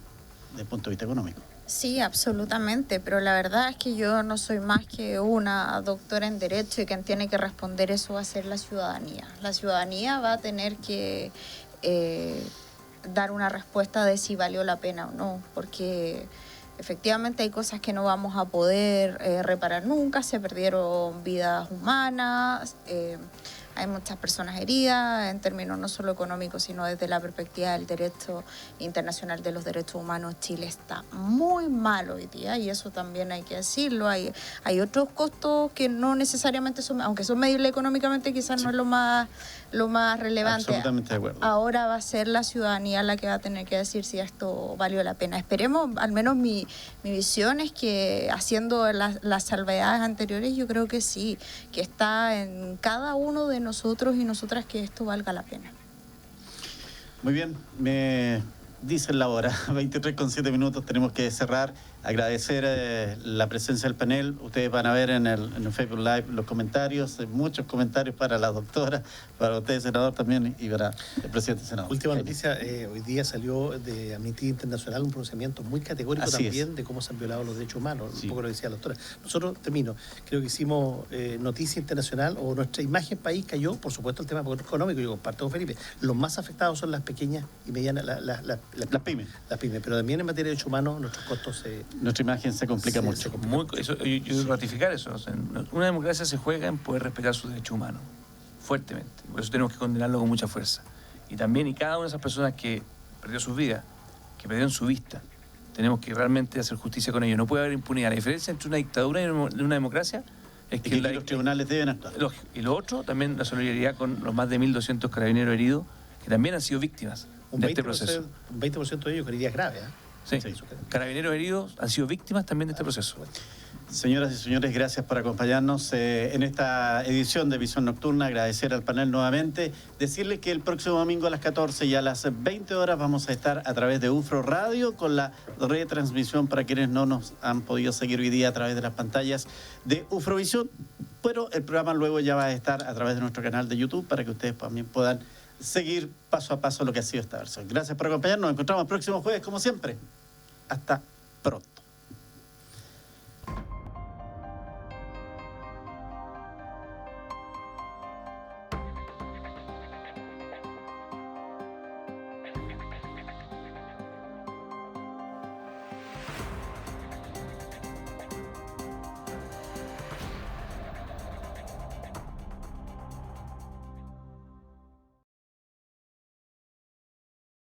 desde el punto de vista económico. Sí, absolutamente, pero la verdad es que yo no soy más que una doctora en Derecho y quien tiene que responder eso va a ser la ciudadanía. La ciudadanía va a tener que dar una respuesta de si valió la pena o no, porque efectivamente hay cosas que no vamos a poder reparar nunca, se perdieron vidas humanas, hay muchas personas heridas en términos no solo económicos, sino desde la perspectiva del derecho internacional de los derechos humanos. Chile está muy mal hoy día y eso también hay que decirlo. Hay otros costos que no necesariamente son, aunque son medibles económicamente, quizás no es lo más relevante. Absolutamente de acuerdo. Ahora va a ser la ciudadanía la que va a tener que decir si esto valió la pena. Esperemos, al menos mi visión es que haciendo las salvedades anteriores, yo creo que sí, que está en cada uno de nosotros y nosotras que esto valga la pena. Muy bien, me dicen la hora, 23:07, tenemos que cerrar. Agradecer la presencia del panel. Ustedes van a ver en el Facebook Live los comentarios, muchos comentarios para la doctora, para usted, senador, también, y para el presidente del Senado. Última noticia, hoy día salió de Amnistía Internacional un pronunciamiento muy categórico Así también es. de cómo se han violado los derechos humanos, Sí. un poco lo decía la doctora. Nosotros, termino, creo que hicimos noticia internacional, o nuestra imagen país cayó, por supuesto el tema económico, yo comparto con Felipe, los más afectados son las pequeñas y medianas, las pymes. Las pymes, pero también en materia de derechos humanos nuestros costos Nuestra imagen se complica mucho. Yo ratificar eso. O sea, una democracia se juega en poder respetar sus derechos humanos, fuertemente. Por eso tenemos que condenarlo con mucha fuerza. Y también, y cada una de esas personas que perdió sus vidas, que perdieron su vista, tenemos que realmente hacer justicia con ellos. No puede haber impunidad. La diferencia entre una dictadura y una democracia es que los tribunales deben actuar. Y lo otro, también la solidaridad con los más de 1.200 carabineros heridos, que también han sido víctimas de este proceso. Un 20% de ellos con heridas graves. Sí. Carabineros heridos han sido víctimas también de este proceso. Señoras y señores, gracias por acompañarnos en esta edición de Visión Nocturna. Agradecer al panel nuevamente. Decirles que el próximo domingo a las 14 y a las 20 horas vamos a estar a través de UFRO Radio con la retransmisión para quienes no nos han podido seguir hoy día a través de las pantallas de UFROvisión. Pero el programa luego ya va a estar a través de nuestro canal de YouTube para que ustedes también puedan seguir paso a paso lo que ha sido esta versión. Gracias por acompañarnos. Nos encontramos el próximo jueves, como siempre. Hasta pronto.